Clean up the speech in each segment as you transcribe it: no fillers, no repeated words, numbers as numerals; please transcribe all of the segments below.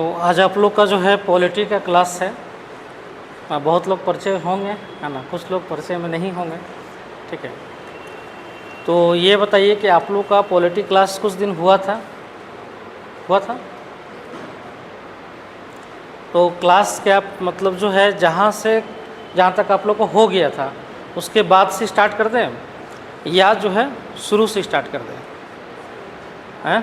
तो आज आप लोग का जो है पॉलिटी का क्लास है। बहुत लोग परिचय होंगे, है ना, कुछ लोग परिचय में नहीं होंगे। ठीक है, तो ये बताइए कि आप लोग का पॉलिटी क्लास कुछ दिन हुआ था? तो क्लास क्या मतलब जो है जहाँ तक आप लोग को हो गया था उसके बाद से स्टार्ट कर दें या जो है शुरू से स्टार्ट कर दें? हैं?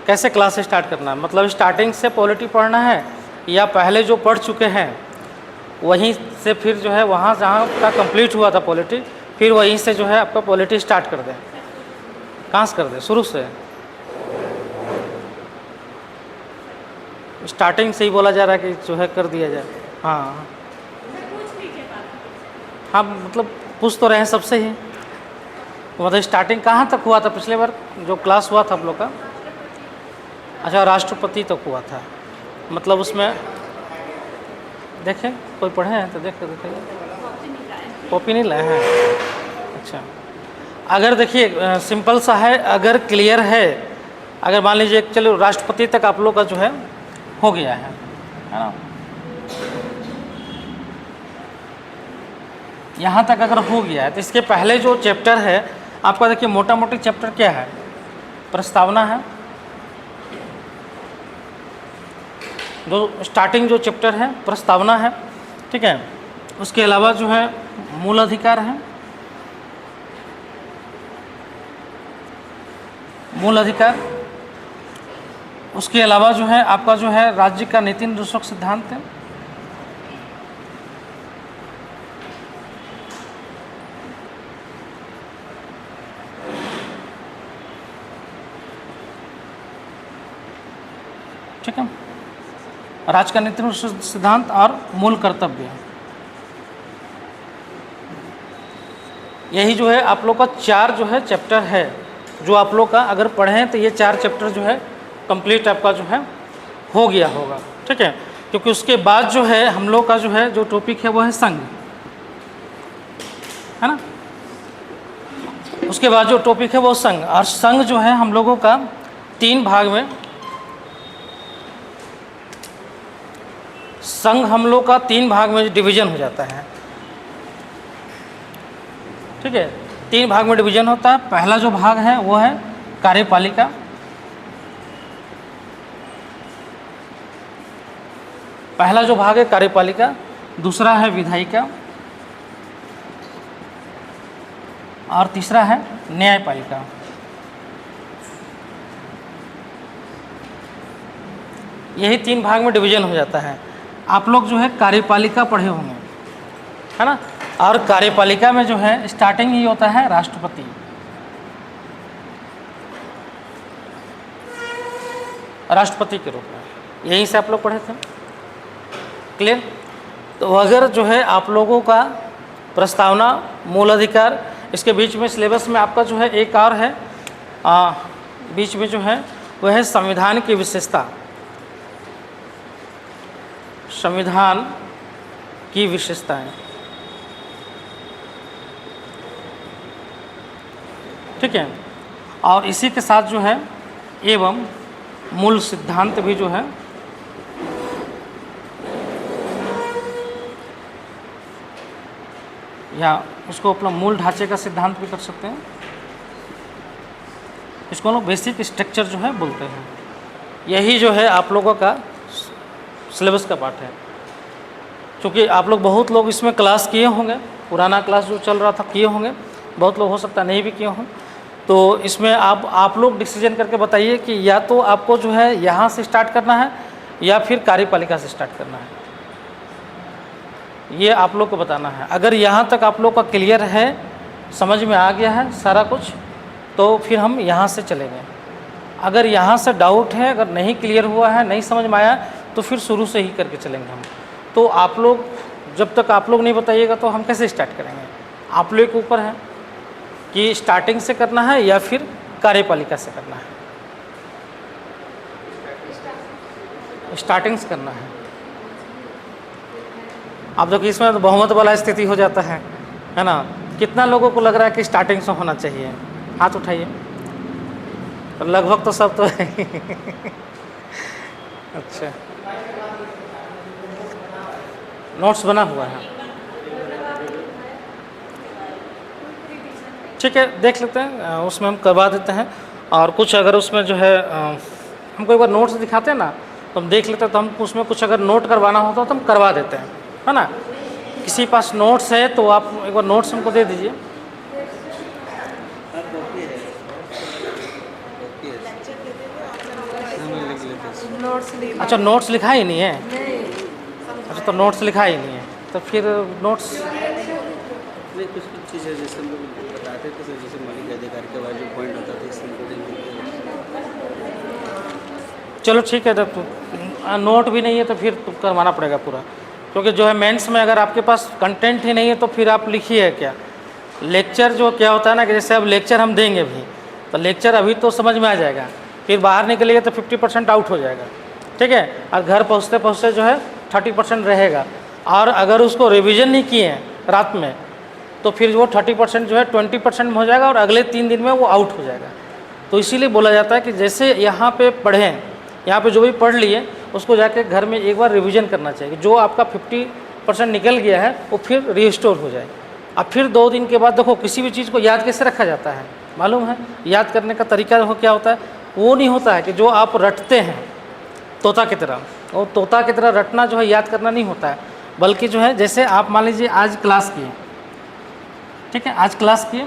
कैसे क्लास स्टार्ट करना है? मतलब स्टार्टिंग से पॉलिटी पढ़ना है या पहले जो पढ़ चुके हैं वहीं से फिर जो है वहाँ जहाँ का कंप्लीट हुआ था पॉलिटी, फिर वहीं से जो है आपका पॉलिटी स्टार्ट कर दें? कहाँ से कर दें? शुरू से? स्टार्टिंग से ही बोला जा रहा है कि जो है कर दिया जाए। हाँ हाँ, मतलब पूछ तो रहे हैं सबसे ही। मतलब स्टार्टिंग कहाँ तक हुआ था पिछले बार जो क्लास हुआ था आप लोग का? अच्छा, राष्ट्रपति तक हुआ था। मतलब उसमें देखें कोई पढ़े हैं तो देखिए, कॉपी नहीं लाए हैं? अच्छा, अगर देखिए सिंपल सा है, अगर क्लियर है, अगर मान लीजिए चलो राष्ट्रपति तक आप लोग का जो है हो गया है ना, यहाँ तक अगर हो गया है तो इसके पहले जो चैप्टर है आपका, देखिए मोटा मोटी चैप्टर क्या है? प्रस्तावना है, जो स्टार्टिंग जो चैप्टर है प्रस्तावना है। ठीक है, उसके अलावा जो है मूल अधिकार है, मूल अधिकार। उसके अलावा जो है आपका जो है राज्य का नीति निर्देशक सिद्धांत है। ठीक है, राज्य का नीति निर्देशक सिद्धांत और मूल कर्तव्य, यही जो है आप लोग का 4 जो है चैप्टर है जो आप लोग का अगर पढ़ें तो ये 4 चैप्टर जो है कंप्लीट आपका जो है हो गया होगा। ठीक है, क्योंकि उसके बाद जो है हम लोग का जो है जो टॉपिक है वो है संघ, है ना। उसके बाद जो टॉपिक है वो संघ, और संघ जो है हम लोगों का 3 भाग में, संघ हम लोग का 3 भाग में डिवीजन हो जाता है। ठीक है, 3 भाग में डिवीजन होता है। पहला जो भाग है वो है कार्यपालिका, पहला जो भाग है कार्यपालिका, दूसरा है विधायिका और तीसरा है न्यायपालिका। यही 3 भाग में डिवीजन हो जाता है। आप लोग जो है कार्यपालिका पढ़े होंगे, है ना, और कार्यपालिका में जो है स्टार्टिंग ही होता है राष्ट्रपति। राष्ट्रपति के रूप में यहीं से आप लोग पढ़े थे। क्लियर? तो अगर जो है आप लोगों का प्रस्तावना, मूल अधिकार, इसके बीच में सिलेबस में आपका जो है एक और है बीच में जो है वह है संविधान की विशेषता, संविधान की विशेषताएं। ठीक है, और इसी के साथ जो है एवं मूल सिद्धांत भी जो है या इसको अपना मूल ढांचे का सिद्धांत भी कर सकते हैं। इसको लोग बेसिक स्ट्रक्चर जो है बोलते हैं। यही जो है आप लोगों का सिलेबस का पार्ट है। क्योंकि आप लोग बहुत लोग इसमें क्लास किए होंगे, पुराना क्लास जो चल रहा था किए होंगे, बहुत लोग हो सकता नहीं भी किए हों। तो इसमें आप लोग डिसीजन करके बताइए कि या तो आपको जो है यहाँ से स्टार्ट करना है या फिर कार्यपालिका से स्टार्ट करना है, ये आप लोग को बताना है। अगर यहाँ तक आप लोग का क्लियर है, समझ में आ गया है सारा कुछ, तो फिर हम यहाँ से चलेंगे। अगर यहाँ से डाउट है, अगर नहीं क्लियर हुआ है, नहीं समझ में आया, तो फिर शुरू से ही करके चलेंगे हम। तो आप लोग जब तक आप लोग नहीं बताइएगा तो हम कैसे स्टार्ट करेंगे? आप लोग के ऊपर है कि स्टार्टिंग से करना है या फिर कार्यपालिका से करना है। स्टार्टिंग से करना है। अब देखिए इसमें तो बहुमत वाला स्थिति हो जाता है ना। कितना लोगों को लग रहा है कि स्टार्टिंग से होना चाहिए? हाथ उठाइए। लगभग तो सब तो है अच्छा, नोट्स बना हुआ है, ठीक है, देख लेते हैं, उसमें हम करवा देते हैं। और कुछ अगर उसमें जो है हमको एक बार नोट्स दिखाते हैं ना, तो हम देख लेते हैं, तो हम उसमें कुछ अगर नोट करवाना होता तो हम करवा देते हैं, है ना। किसी के पास नोट्स है तो आप एक बार नोट्स हमको दे दीजिए। अच्छा, नोट्स लिखा ही नहीं है? अच्छा, तो नोट्स लिखा ही नहीं है, तो फिर नोट्स नहीं, कुछ कुछ चीज़ें जैसे हम लोग बताते थे, जैसे मौलिक अधिकार के बाद जो पॉइंट होता था इसमें चलो ठीक है, तो नोट भी नहीं है तो फिर तो करवाना पड़ेगा पूरा, क्योंकि जो है मेंस में अगर आपके पास कंटेंट ही नहीं है तो फिर आप लिखिए क्या। लेक्चर जो क्या होता है ना, कि जैसे अब लेक्चर हम देंगे भी, तो लेक्चर अभी तो समझ में आ जाएगा, फिर बाहर निकलिए तो 50% आउट हो जाएगा, ठीक है। और घर पहुँचते पहुँचते जो है 30% रहेगा, और अगर उसको रिविज़न नहीं किए हैं रात में, तो फिर वो 30% जो है 20% में हो जाएगा, और अगले 3 दिन में वो आउट हो जाएगा। तो इसीलिए बोला जाता है कि जैसे यहाँ पे पढ़ें, यहाँ पे जो भी पढ़ लिए उसको जाके घर में एक बार रिवीजन करना चाहिए, जो आपका 50% निकल गया है वो फिर रिस्टोर हो जाए। अब फिर 2 दिन के बाद देखो, किसी भी चीज़ को याद कैसे रखा जाता है मालूम है? याद करने का तरीका हो क्या होता है, वो नहीं होता है कि जो आप रटते हैं तोता की तरह, वो तोता की तरह रटना जो है याद करना नहीं होता है, बल्कि जो है जैसे आप मान लीजिए आज क्लास किए, ठीक है, आज क्लास किए,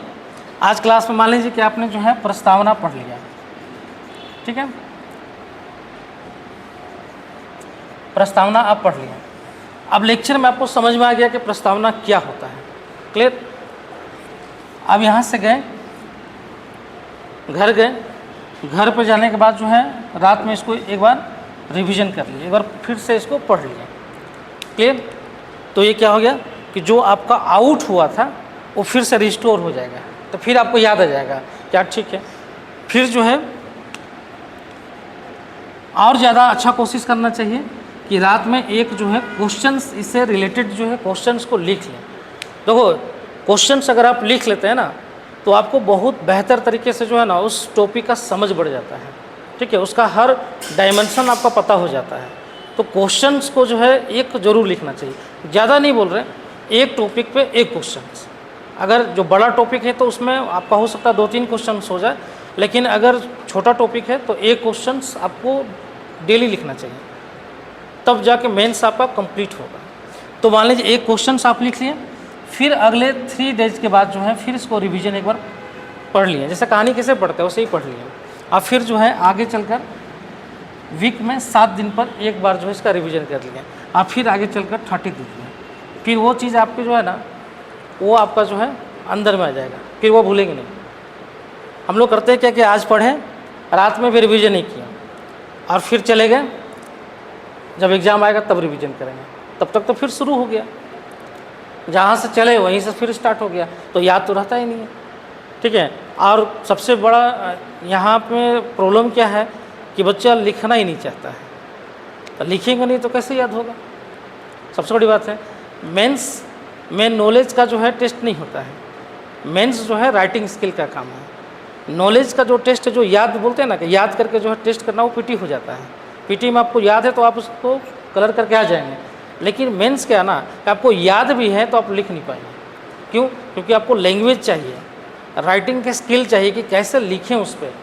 आज क्लास में मान लीजिए कि आपने जो है प्रस्तावना पढ़ लिया, ठीक है, प्रस्तावना आप पढ़ लिया। अब लेक्चर में आपको समझ में आ गया कि प्रस्तावना क्या होता है, क्लियर। अब यहाँ से गए, घर गए, घर पर जाने के बाद जो है रात में इसको एक बार रिवीजन कर लिए, एक बार फिर से इसको पढ़ लिया, क्लियर। तो ये क्या हो गया कि जो आपका आउट हुआ था वो फिर से रिस्टोर हो जाएगा, तो फिर आपको याद आ जाएगा क्या, ठीक है। फिर जो है और ज़्यादा अच्छा कोशिश करना चाहिए कि रात में एक जो है क्वेश्चंस, इससे रिलेटेड जो है क्वेश्चंस को लिख लें। देखो, क्वेश्चंस अगर आप लिख लेते हैं ना, तो आपको बहुत बेहतर तरीके से जो है ना उस टॉपिक का समझ बढ़ जाता है, ठीक है, उसका हर डायमेंशन आपका पता हो जाता है। तो क्वेश्चंस को जो है एक ज़रूर लिखना चाहिए, ज़्यादा नहीं बोल रहे, एक टॉपिक पे एक क्वेश्चंस। अगर जो बड़ा टॉपिक है तो उसमें आपका हो सकता है 2-3 क्वेश्चंस हो जाए, लेकिन अगर छोटा टॉपिक है तो एक क्वेश्चंस आपको डेली लिखना चाहिए, तब जाके मेंस आपका कंप्लीट होगा। तो मान लीजिए एक क्वेश्चंस आप लिख लिए, फिर अगले 3 डेज के बाद जो है फिर इसको रिवीजन एक बार पढ़ लिए, जैसे कहानी कैसे पढ़ते हैं वैसे ही पढ़ लिए। अब फिर जो है आगे चलकर वीक में 7 दिन पर एक बार जो है इसका रिवीजन कर लिया, आप फिर आगे चलकर 30 दिन में फिर वो चीज़ आपकी जो है ना वो आपका जो है अंदर में आ जाएगा, फिर वो भूलेंगे नहीं। हम लोग करते हैं क्या कि आज पढ़ें, रात में भी रिवीजन नहीं किया, और फिर चले गए, जब एग्ज़ाम आएगा तब रिवीजन करेंगे, तब तक तो फिर शुरू हो गया, जहाँ से चले वहीं से फिर स्टार्ट हो गया, तो याद तो रहता ही नहीं है, ठीक है। और सबसे बड़ा यहाँ पे प्रॉब्लम क्या है कि बच्चा लिखना ही नहीं चाहता है, तो लिखेंगे नहीं तो कैसे याद होगा, सबसे बड़ी बात है। मेंस में नॉलेज का जो है टेस्ट नहीं होता है, मेंस जो है राइटिंग स्किल का काम है। नॉलेज का जो टेस्ट है, जो याद बोलते हैं ना कि याद करके जो है टेस्ट करना, वो पीटी हो जाता है। पीटी में आपको याद है तो आप उसको कलर करके आ जाएंगे, लेकिन मेंस क्या ना कि आपको याद भी है तो आप लिख नहीं पाएंगे। क्यों? क्योंकि आपको लैंग्वेज चाहिए, राइटिंग के स्किल चाहिए कि कैसे लिखें उस पर,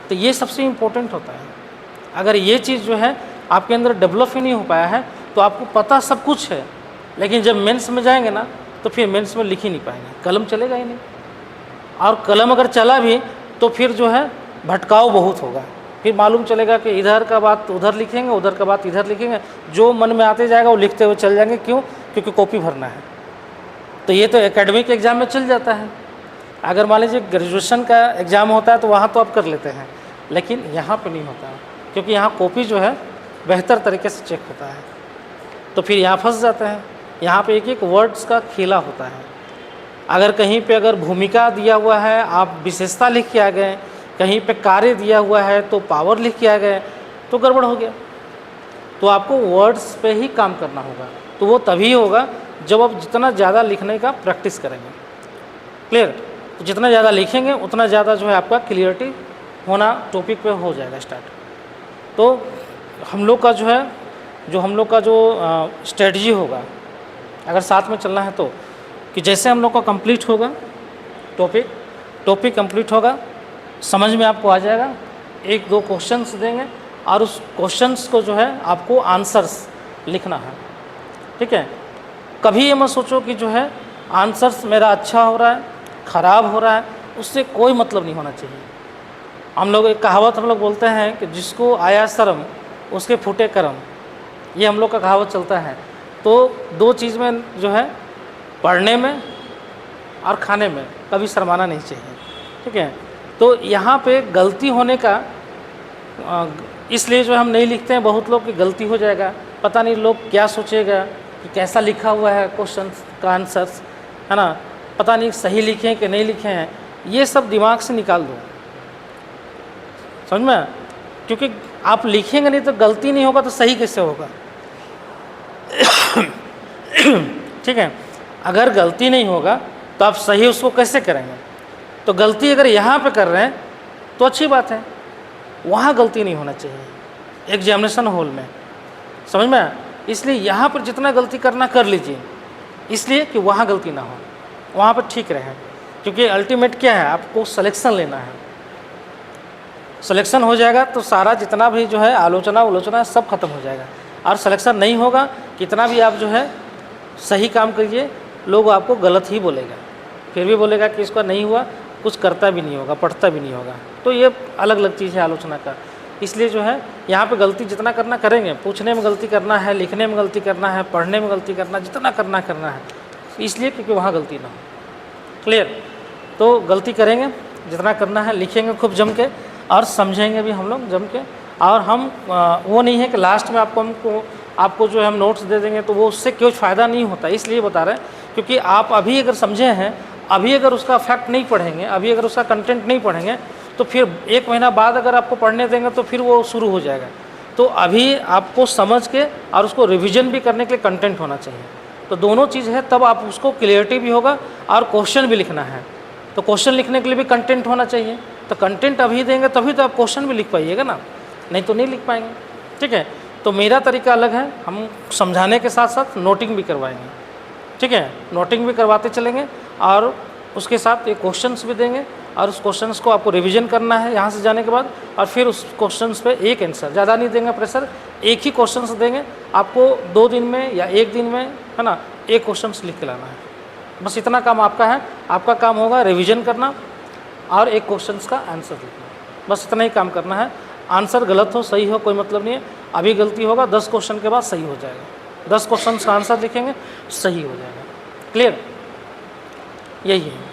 तो ये सबसे इम्पोर्टेंट होता है। अगर ये चीज़ जो है आपके अंदर डेवलप ही नहीं हो पाया है तो आपको पता सब कुछ है, लेकिन जब मेंस में जाएंगे ना तो फिर मेंस में लिख ही नहीं पाएंगे, कलम चलेगा ही नहीं। और कलम अगर चला भी तो फिर जो है भटकाव बहुत होगा, फिर मालूम चलेगा कि इधर का बात उधर लिखेंगे, उधर का बात इधर लिखेंगे, जो मन में आते जाएगा वो लिखते हुए चल जाएंगे। क्यों? क्योंकि कॉपी भरना है। तो ये तो एकेडमिक एग्ज़ाम में चल जाता है, अगर मान लीजिए ग्रेजुएशन का एग्ज़ाम होता है तो वहाँ तो आप कर लेते हैं, लेकिन यहाँ पे नहीं होता है, क्योंकि यहाँ कॉपी जो है बेहतर तरीके से चेक होता है। तो फिर यहाँ फंस जाते हैं, यहाँ पे एक एक वर्ड्स का खेला होता है। अगर कहीं पे अगर भूमिका दिया हुआ है आप विशेषता लिख के आ गए, कहीं पे कार्य दिया हुआ है तो पावर लिख के आ गए, तो गड़बड़ हो गया। तो आपको वर्ड्स पे ही काम करना होगा, तो वो तभी होगा जब आप जितना ज़्यादा लिखने का प्रैक्टिस करेंगे। क्लियर? तो जितना ज़्यादा लिखेंगे उतना ज़्यादा जो है आपका क्लियरिटी होना टॉपिक पे हो जाएगा स्टार्ट। तो हम लोग का जो स्ट्रेटजी होगा, अगर साथ में चलना है तो, कि जैसे हम लोग का कंप्लीट होगा टॉपिक कंप्लीट होगा, समझ में आपको आ जाएगा, एक दो क्वेश्चंस देंगे और उस क्वेश्चंस को जो है आपको आंसर्स लिखना है, ठीक है। कभी ये मत सोचो कि जो है आंसर्स मेरा अच्छा हो रहा है, ख़राब हो रहा है, उससे कोई मतलब नहीं होना चाहिए। हम लोग एक कहावत हम लोग बोलते हैं कि जिसको आया शर्म उसके फूटे कर्म, ये हम लोग का कहावत चलता है। तो दो चीज़ में जो है, पढ़ने में और खाने में कभी शर्माना नहीं चाहिए, ठीक है। तो यहाँ पे गलती होने का इसलिए जो हम नहीं लिखते हैं, बहुत लोग की गलती हो जाएगा, पता नहीं लोग क्या सोचेगा कि कैसा लिखा हुआ है क्वेश्चन का आंसर्स, है ना, पता नहीं सही लिखे हैं कि नहीं लिखे हैं, ये सब दिमाग से निकाल दो, समझ में। क्योंकि आप लिखेंगे नहीं तो गलती नहीं होगा तो सही कैसे होगा ठीक है। अगर गलती नहीं होगा तो आप सही उसको कैसे करेंगे। तो गलती अगर यहाँ पे कर रहे हैं तो अच्छी बात है, वहाँ गलती नहीं होना चाहिए एग्जामिनेशन हॉल में, समझ में। इसलिए यहाँ पर जितना गलती करना कर लीजिए, इसलिए कि वहाँ गलती ना हो, वहाँ पर ठीक रहे। क्योंकि अल्टीमेट क्या है, आपको सिलेक्शन लेना है। सिलेक्शन हो जाएगा तो सारा जितना भी जो है आलोचना सब खत्म हो जाएगा। और सिलेक्शन नहीं होगा, कितना भी आप जो है सही काम करिए, लोग आपको गलत ही बोलेगा, फिर भी बोलेगा कि इसका नहीं हुआ, कुछ करता भी नहीं होगा, पढ़ता भी नहीं होगा। तो ये अलग अलग चीज़ है आलोचना का। इसलिए जो है यहाँ पे गलती जितना करना करेंगे, पूछने में गलती करना है, लिखने में गलती करना है, पढ़ने में गलती करना, जितना करना है, इसलिए क्योंकि वहाँ गलती ना हो। क्लियर। तो गलती करेंगे जितना करना है, लिखेंगे खूब जम के और समझेंगे भी हम लोग जम के। और हम वो नहीं है कि लास्ट में आपको जो है हम नोट्स दे देंगे तो वो उससे कोई फ़ायदा नहीं होता। इसलिए बता रहे हैं क्योंकि आप अभी अगर समझे हैं, अभी अगर उसका फैक्ट नहीं पढ़ेंगे, अभी अगर उसका कंटेंट नहीं पढ़ेंगे, तो फिर 1 महीना बाद अगर आपको पढ़ने देंगे तो फिर वो शुरू हो जाएगा। तो अभी आपको समझ के और उसको रिवीजन भी करने के लिए कंटेंट होना चाहिए। तो दोनों चीज़ है, तब आप उसको क्लियरिटी भी होगा और क्वेश्चन भी लिखना है। तो क्वेश्चन लिखने के लिए भी कंटेंट होना चाहिए। तो कंटेंट अभी देंगे तभी तो आप क्वेश्चन भी लिख पाइएगा ना, नहीं तो नहीं लिख पाएंगे, ठीक है। तो मेरा तरीका अलग है, हम समझाने के साथ साथ नोटिंग भी करवाएंगे, ठीक है। नोटिंग भी करवाते चलेंगे और उसके साथ ये क्वेश्चंस भी देंगे और उस क्वेश्चंस को आपको रिवीजन करना है यहाँ से जाने के बाद। और फिर उस क्वेश्चंस पे एक आंसर, ज़्यादा नहीं देंगे प्रेशर, एक ही क्वेश्चंस देंगे आपको 2 दिन में या 1 दिन में, है ना, एक क्वेश्चंस लिख के लाना है। बस इतना काम आपका है। आपका काम होगा रिवीजन करना और एक क्वेश्चंस का आंसर लिखना, बस इतना ही काम करना है। आंसर गलत हो सही हो कोई मतलब नहीं है, अभी गलती होगा 10 क्वेश्चन के बाद सही हो जाएगा। 10 क्वेश्चन का आंसर लिखेंगे सही हो जाएगा। क्लियर, यही है।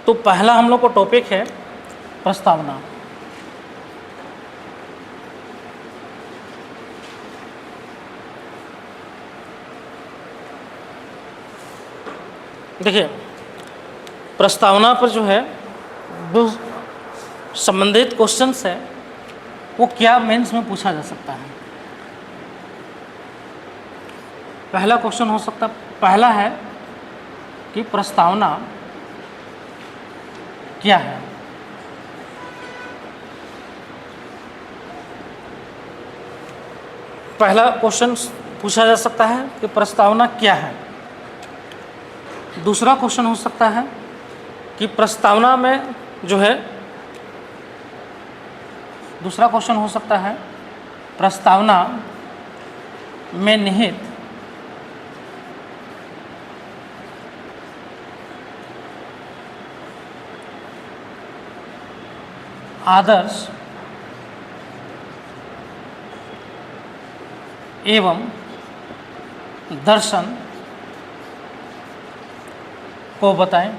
तो पहला हम लोग को टॉपिक है प्रस्तावना। देखिए, प्रस्तावना पर जो है वो संबंधित क्वेश्चंस है, वो क्या मेंस में पूछा जा सकता है। पहला क्वेश्चन हो सकता, पहला है कि प्रस्तावना क्या है। पहला क्वेश्चन पूछा जा सकता है कि प्रस्तावना क्या है। दूसरा क्वेश्चन हो सकता है कि प्रस्तावना में जो है, दूसरा क्वेश्चन हो सकता है प्रस्तावना में निहित आदर्श एवं दर्शन को बताएं।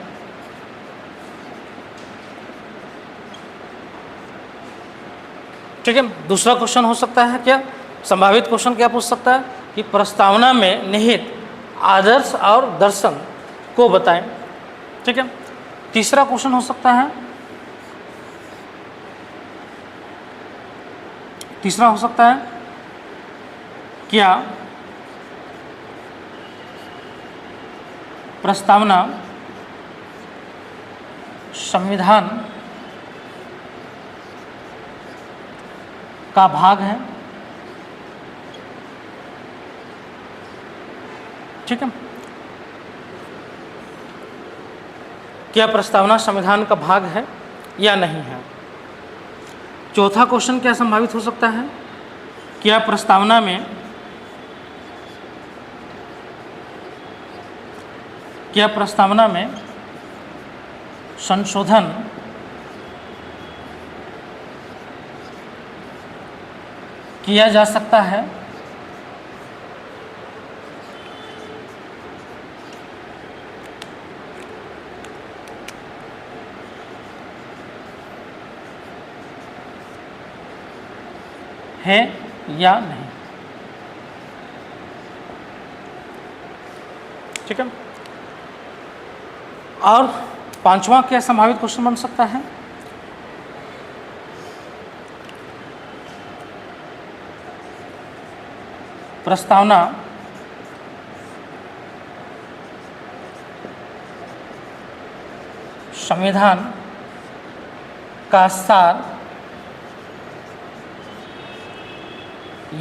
ठीक है। दूसरा क्वेश्चन हो सकता है क्या, संभावित क्वेश्चन क्या पूछ सकता है कि प्रस्तावना में निहित आदर्श और दर्शन को बताएं। ठीक है। तीसरा क्वेश्चन हो सकता है, तीसरा हो सकता है क्या प्रस्तावना संविधान का भाग है? ठीक है। क्या प्रस्तावना संविधान का भाग है या नहीं है? चौथा क्वेश्चन क्या संभावित हो सकता है, क्या प्रस्तावना में संशोधन किया जा सकता है? है या नहीं? ठीक है। और पांचवा क्या संभावित क्वेश्चन बन सकता है, प्रस्तावना संविधान का सार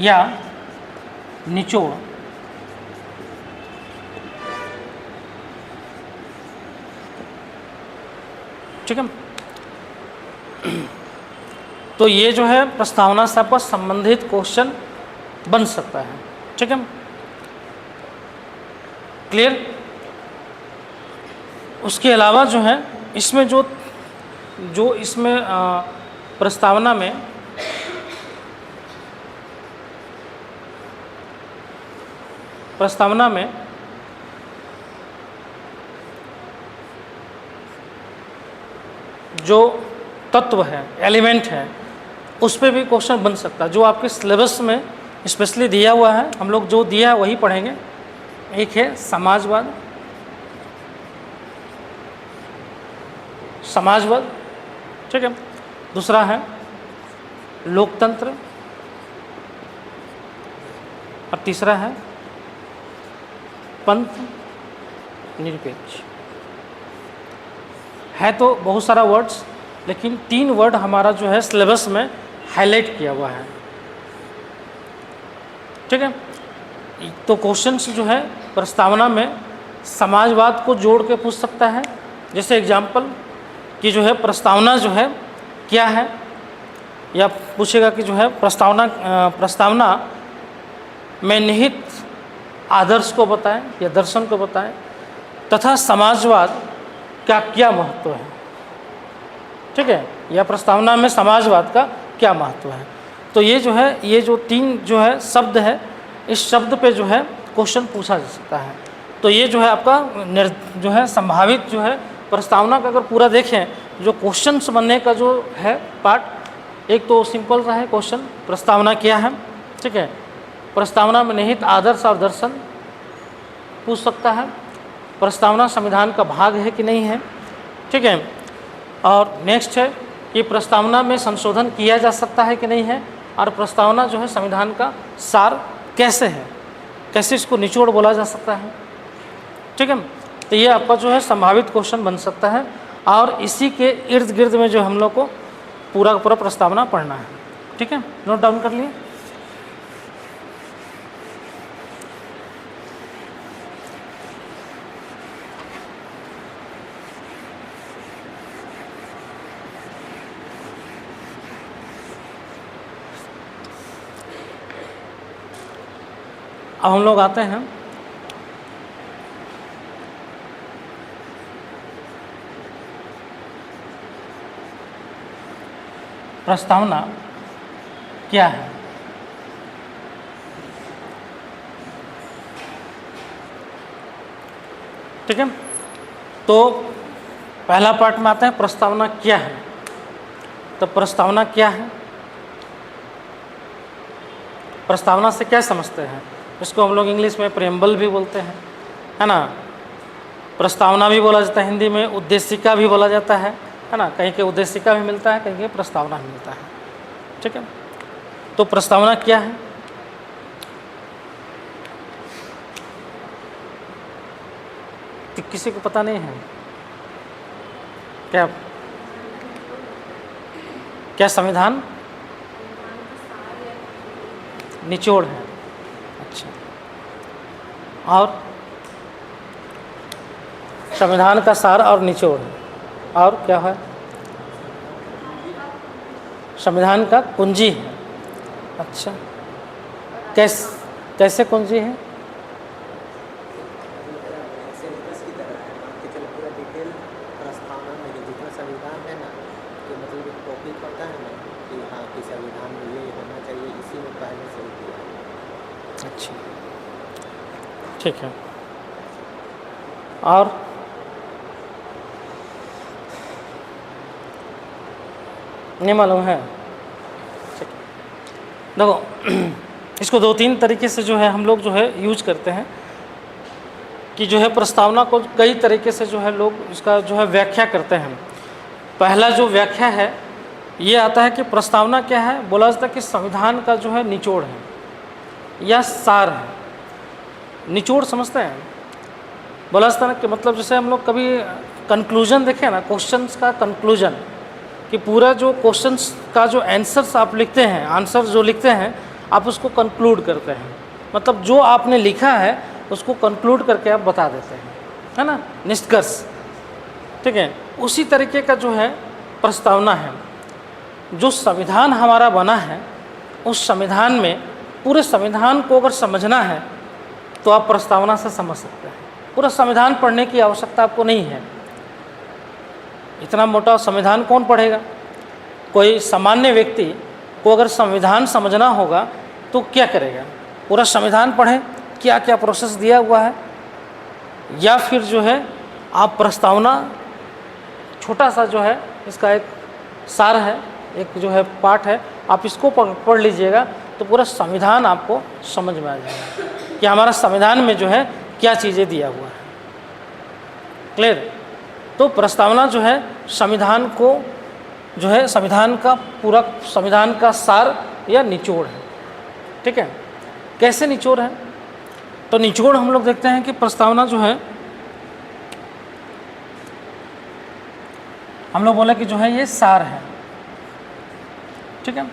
या निचोड़ ठीक है। तो ये जो है प्रस्तावना से आपका संबंधित क्वेश्चन बन सकता है। ठीक है, क्लियर। उसके अलावा जो है इसमें जो इसमें प्रस्तावना में जो तत्व है, एलिमेंट है, उस पर भी क्वेश्चन बन सकता है, जो आपके सिलेबस में स्पेशली दिया हुआ है। हम लोग जो दिया है वही पढ़ेंगे। एक है समाजवाद, ठीक है। दूसरा है लोकतंत्र और तीसरा है पंथ निरपेक्ष। है तो बहुत सारा वर्ड्स, लेकिन 3 वर्ड हमारा जो है सिलेबस में हाईलाइट किया हुआ है। ठीक है। तो क्वेश्चंस जो है प्रस्तावना में समाजवाद को जोड़ के पूछ सकता है। जैसे एग्जाम्पल कि जो है प्रस्तावना जो है क्या है, या पूछेगा कि जो है प्रस्तावना में निहित आदर्श को बताएं या दर्शन को बताएं, तथा समाजवाद का क्या महत्व है। ठीक है, या प्रस्तावना में समाजवाद का क्या महत्व है। तो ये जो है, ये जो 3 जो है शब्द है, इस शब्द पे जो है क्वेश्चन पूछा जा सकता है। तो ये जो है आपका जो है संभावित जो है प्रस्तावना का अगर पूरा देखें, जो क्वेश्चंस बनने का जो है पार्ट, एक तो सिंपल सा है क्वेश्चन, प्रस्तावना क्या है। ठीक है, प्रस्तावना में निहित आदर्श और दर्शन पूछ सकता है, प्रस्तावना संविधान का भाग है कि नहीं है। ठीक है, और नेक्स्ट है कि प्रस्तावना में संशोधन किया जा सकता है कि नहीं है, और प्रस्तावना जो है संविधान का सार कैसे है, कैसे इसको निचोड़ बोला जा सकता है। ठीक है, तो ये आपका जो है संभावित क्वेश्चन बन सकता है, और इसी के इर्द गिर्द में जो हम लोग को पूरा का पूरा प्रस्तावना पढ़ना है। ठीक है, नोट डाउन कर लिए। अब हम लोग आते हैं प्रस्तावना क्या है। ठीक है, तो पहला पार्ट में आते हैं प्रस्तावना क्या है। तो प्रस्तावना क्या है, प्रस्तावना से क्या समझते हैं, इसको हम लोग इंग्लिश में प्रेम्बल भी बोलते हैं। है ना। प्रस्तावना भी बोला जाता है हिंदी में, उद्देशिका भी बोला जाता है ना। कहीं के उद्देशिका भी मिलता है, कहीं के प्रस्तावना भी मिलता है, ठीक है। तो प्रस्तावना क्या है? तो किसी को पता नहीं है क्या? क्या संविधान निचोड़ है? अच्छा, और संविधान का सार और निचोड़ है, और क्या है? संविधान का कुंजी है। अच्छा, कैसे कुंजी है? सिलेबस की तरह है, मान के चलो पूरा डिटेल प्रस्तावना में जितना संविधान है ना, तो मतलब एक टॉपिक पता है ना कि हाँ कि संविधान में ये होना चाहिए, इसी में पहले से ही दिया है। अच्छा, ठीक है। और नहीं मालूम है? ठीक। देखो, इसको 2-3 तरीके से जो है हम लोग जो है यूज करते हैं कि जो है प्रस्तावना को कई तरीके से जो है लोग इसका जो है व्याख्या करते हैं। पहला जो व्याख्या है ये आता है कि प्रस्तावना क्या है? बोला जाता है कि संविधान का जो है निचोड़ है या सार है। निचोड़ समझते हैं? बोला जाता है ना कि मतलब जैसे हम लोग कभी कंक्लूजन देखें ना, क्वेश्चंस का कंक्लूजन, कि पूरा जो क्वेश्चंस का जो आंसर्स आप लिखते हैं, आंसर जो लिखते हैं आप उसको कंक्लूड करते हैं। मतलब जो आपने लिखा है उसको कंक्लूड करके आप बता देते हैं, है ना, निष्कर्ष, ठीक है। उसी तरीके का जो है प्रस्तावना है। जो संविधान हमारा बना है उस संविधान में, पूरे संविधान को अगर समझना है तो आप प्रस्तावना से समझ सकते हैं। पूरा संविधान पढ़ने की आवश्यकता आपको नहीं है। इतना मोटा संविधान कौन पढ़ेगा? कोई सामान्य व्यक्ति को अगर संविधान समझना होगा तो क्या करेगा? पूरा संविधान पढ़े, क्या क्या प्रोसेस दिया हुआ है, या फिर जो है आप प्रस्तावना छोटा सा जो है इसका एक सार है, एक जो है पार्ट है, आप इसको पढ़ लीजिएगा तो पूरा संविधान आपको समझ में आ जाएगा कि हमारा संविधान में जो है क्या चीज़ें दिया हुआ है। क्लियर? तो प्रस्तावना जो है संविधान को जो है संविधान का पूरा संविधान का सार या निचोड़ है, ठीक है। कैसे निचोड़ है? तो निचोड़ हम लोग देखते हैं कि प्रस्तावना जो है हम लोग बोले कि जो है ये सार है, ठीक है,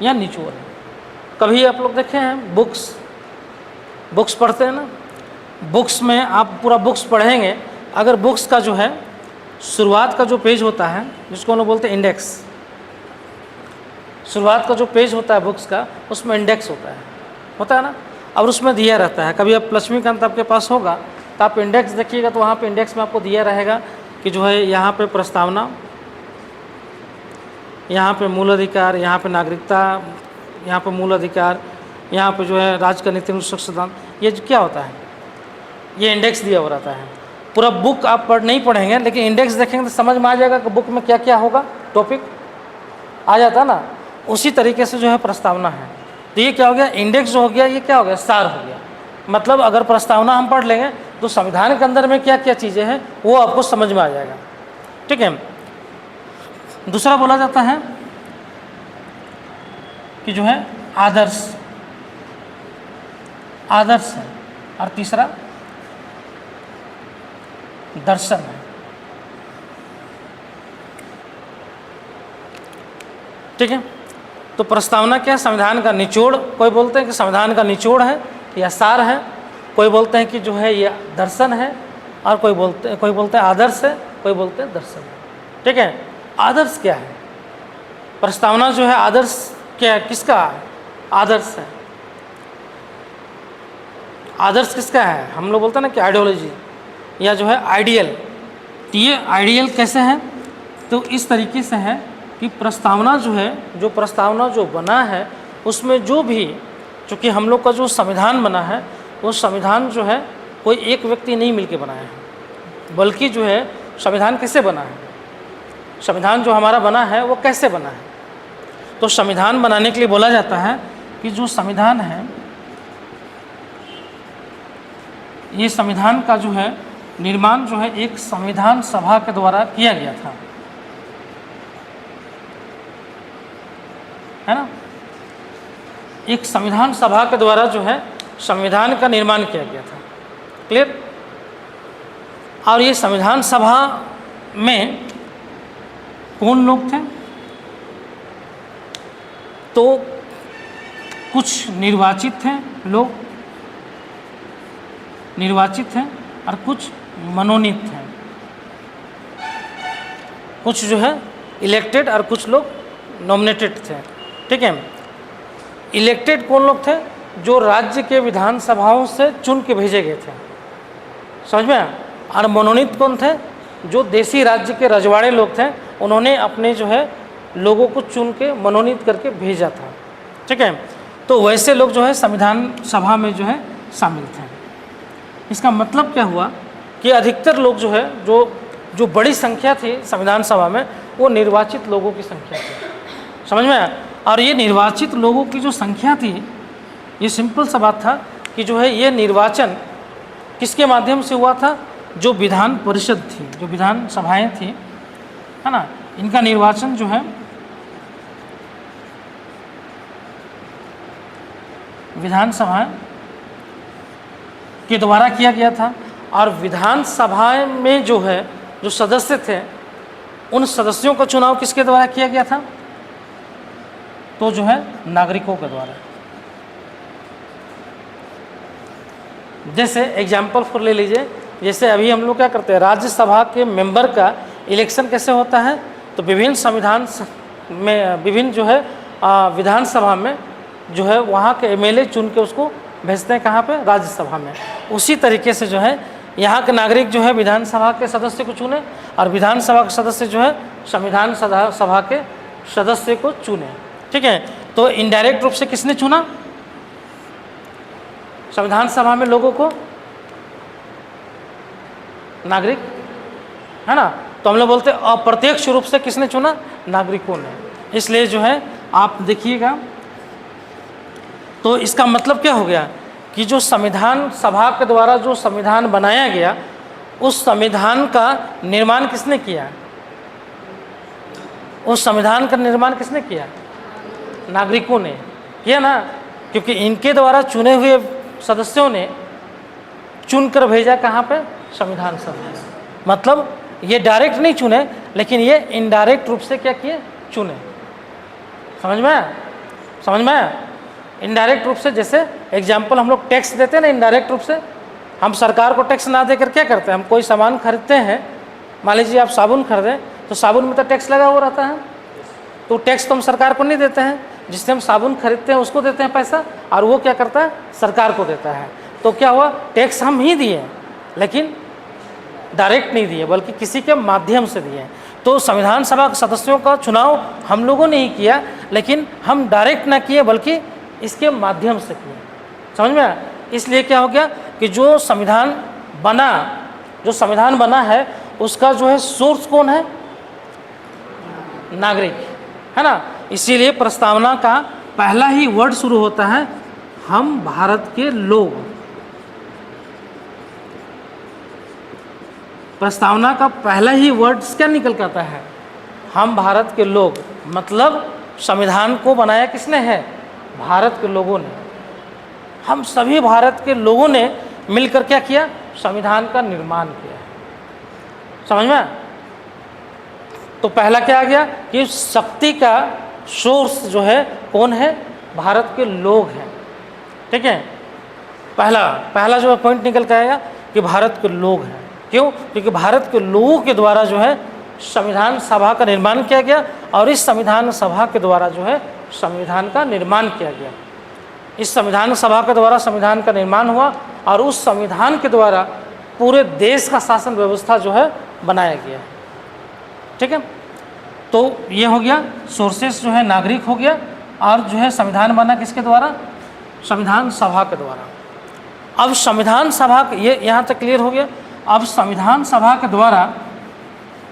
या निचोड़ है। कभी आप लोग देखे हैं बुक्स पढ़ते हैं ना, बुक्स में आप पूरा बुक्स पढ़ेंगे, अगर बुक्स का जो है शुरुआत का जो पेज होता है जिसको हम लोग बोलते हैं इंडेक्स, शुरुआत का जो पेज होता है बुक्स का उसमें इंडेक्स होता है ना, और उसमें दिया रहता है। कभी आप लक्ष्मीकांत आपके पास होगा तो आप इंडेक्स देखिएगा तो वहाँ पे इंडेक्स में आपको दिया रहेगा कि जो है यहाँ पे प्रस्तावना, यहाँ पे मूल अधिकार, यहाँ पे नागरिकता, यहाँ पे मूल अधिकार, यहाँ पे जो है राज्य का नीति अनुच्छेद सिद्धांत, ये क्या होता है? ये इंडेक्स दिया हो रहता है। पूरा बुक आप नहीं पढ़ेंगे लेकिन इंडेक्स देखेंगे तो समझ में आ जाएगा कि बुक में क्या क्या होगा, टॉपिक आ जाता है ना। उसी तरीके से जो है प्रस्तावना है। तो ये क्या हो गया? इंडेक्स जो हो गया ये क्या हो गया? सार हो गया। मतलब अगर प्रस्तावना हम पढ़ लेंगे तो संविधान के अंदर में क्या क्या चीज़ें हैं वो आपको समझ में आ जाएगा, ठीक है। दूसरा बोला जाता है कि जो है आदर्श है, और तीसरा दर्शन है, ठीक है। तो प्रस्तावना क्या है? संविधान का निचोड़। कोई बोलते हैं कि संविधान का निचोड़ है या सार है, कोई बोलते हैं कि जो है ये दर्शन है, और कोई बोलते हैं आदर्श है, कोई बोलते हैं दर्शन है, ठीक है। आदर्श क्या है? प्रस्तावना जो है आदर्श क्या है? किसका आदर्श है? आदर्श किसका है? हम लोग बोलते हैं ना कि आइडियोलॉजी या जो है आइडियल। तो ये आइडियल कैसे है? तो इस तरीके से है कि प्रस्तावना जो बना है उसमें जो भी, चूँकि हम लोग का जो संविधान बना है वो संविधान जो है कोई एक व्यक्ति नहीं मिलके बनाया है, बल्कि जो है संविधान कैसे बना है, संविधान जो हमारा बना है वो कैसे बना है। तो संविधान बनाने के लिए बोला जाता है कि जो संविधान है ये संविधान का जो है निर्माण जो है एक संविधान सभा के द्वारा किया गया था, है ना। एक संविधान सभा के द्वारा जो है संविधान का निर्माण किया गया था। क्लियर। और ये संविधान सभा में कौन लोग थे? तो कुछ निर्वाचित हैं लोग, निर्वाचित हैं, और कुछ मनोनीत हैं। कुछ जो है इलेक्टेड और कुछ लोग नॉमिनेटेड थे। ठीक है। इलेक्टेड कौन लोग थे? जो राज्य के विधानसभाओं से चुन के भेजे गए थे, समझ में आया। और मनोनीत कौन थे? जो देसी राज्य के रजवाड़े लोग थे, उन्होंने अपने जो है लोगों को चुन के मनोनीत करके भेजा था। ठीक है। तो वैसे लोग जो है संविधान सभा में जो है शामिल थे। इसका मतलब क्या हुआ कि अधिकतर लोग जो है जो बड़ी संख्या थी संविधान सभा में, वो निर्वाचित लोगों की संख्या थी, समझ में आया। और ये निर्वाचित लोगों की जो संख्या थी, ये सिंपल सा बात था कि जो है ये निर्वाचन किसके माध्यम से हुआ था? जो विधान परिषद थी, जो विधान सभाएँ थी, है ना, इनका निर्वाचन जो है विधानसभा के द्वारा किया गया था। और विधानसभा में जो है जो सदस्य थे, उन सदस्यों का चुनाव किसके द्वारा किया गया था? तो जो है नागरिकों के द्वारा। जैसे एग्जाम्पल फॉर ले लीजिए, जैसे अभी हम लोग क्या करते हैं, राज्यसभा के मेंबर का इलेक्शन कैसे होता है? तो विभिन्न संविधान में, विभिन्न जो है विधानसभा में जो है वहाँ के एमएलए चुन के उसको भेजते हैं कहाँ पे? राज्यसभा में। उसी तरीके से जो है यहाँ के नागरिक जो है विधानसभा के सदस्य को चुने, और विधानसभा के सदस्य जो है संविधान सभा के सदस्य को चुने। ठीक है। तो इनडायरेक्ट रूप से किसने चुना? संविधान सभा में लोगों को नागरिक, है ना। तो हम लोग बोलते हैं अप्रत्यक्ष रूप से किसने चुना? नागरिकों ने। इसलिए जो है आप देखिएगा, तो इसका मतलब क्या हो गया कि जो संविधान सभा के द्वारा जो संविधान बनाया गया, उस संविधान का निर्माण किसने किया? उस संविधान का निर्माण किसने किया? नागरिकों ने किया ना, क्योंकि इनके द्वारा चुने हुए सदस्यों ने चुनकर भेजा कहाँ पे? संविधान सभा। मतलब ये डायरेक्ट नहीं चुने, लेकिन ये इनडायरेक्ट रूप से क्या किए? चुने। समझ में आया? समझ में आया? इनडायरेक्ट रूप से, जैसे एग्जाम्पल हम लोग टैक्स देते हैं ना, इनडायरेक्ट रूप से हम सरकार को टैक्स ना देकर क्या करते हैं? हम कोई सामान खरीदते हैं, मान लीजिए आप साबुन खरीदें, तो साबुन में तो टैक्स लगा हुआ रहता है, तो टैक्स तो हम सरकार को नहीं देते हैं, जिससे हम साबुन खरीदते हैं उसको देते हैं पैसा, और वो क्या करता है? सरकार को देता है। तो क्या हुआ? टैक्स हम ही दिए, लेकिन डायरेक्ट नहीं दिए, बल्कि किसी के माध्यम से दिए। तो संविधान सभा के सदस्यों का चुनाव हम लोगों ने ही किया, लेकिन हम डायरेक्ट ना किए, बल्कि इसके माध्यम से किए। समझ में आया? इसलिए क्या हो गया कि जो संविधान बना है, उसका जो है सोर्स कौन है? नागरिक, है ना। इसीलिए प्रस्तावना का पहला ही वर्ड शुरू होता है हम भारत के लोग। प्रस्तावना का पहला ही वर्ड क्या निकल के आता है? हम भारत के लोग। मतलब संविधान को बनाया किसने है? भारत के लोगों ने। हम सभी भारत के लोगों ने मिलकर क्या किया? संविधान का निर्माण किया। समझ में? तो पहला क्या आ गया कि शक्ति का सोर्स जो है कौन है? भारत के लोग हैं। ठीक है। पहला जो पॉइंट निकल के आएगा कि भारत के लोग हैं। क्यों? क्योंकि भारत के लोगों के द्वारा जो है संविधान सभा का निर्माण किया गया, और इस संविधान सभा के द्वारा जो है संविधान का निर्माण किया गया। इस संविधान सभा के द्वारा संविधान का निर्माण हुआ, और उस संविधान के द्वारा पूरे देश का शासन व्यवस्था जो है बनाया गया। ठीक है। तो ये हो गया सोर्सेस, जो है नागरिक हो गया, और जो है संविधान बना किसके द्वारा? संविधान सभा के द्वारा। अब संविधान सभा, ये यहाँ तक क्लियर हो गया। अब संविधान सभा के द्वारा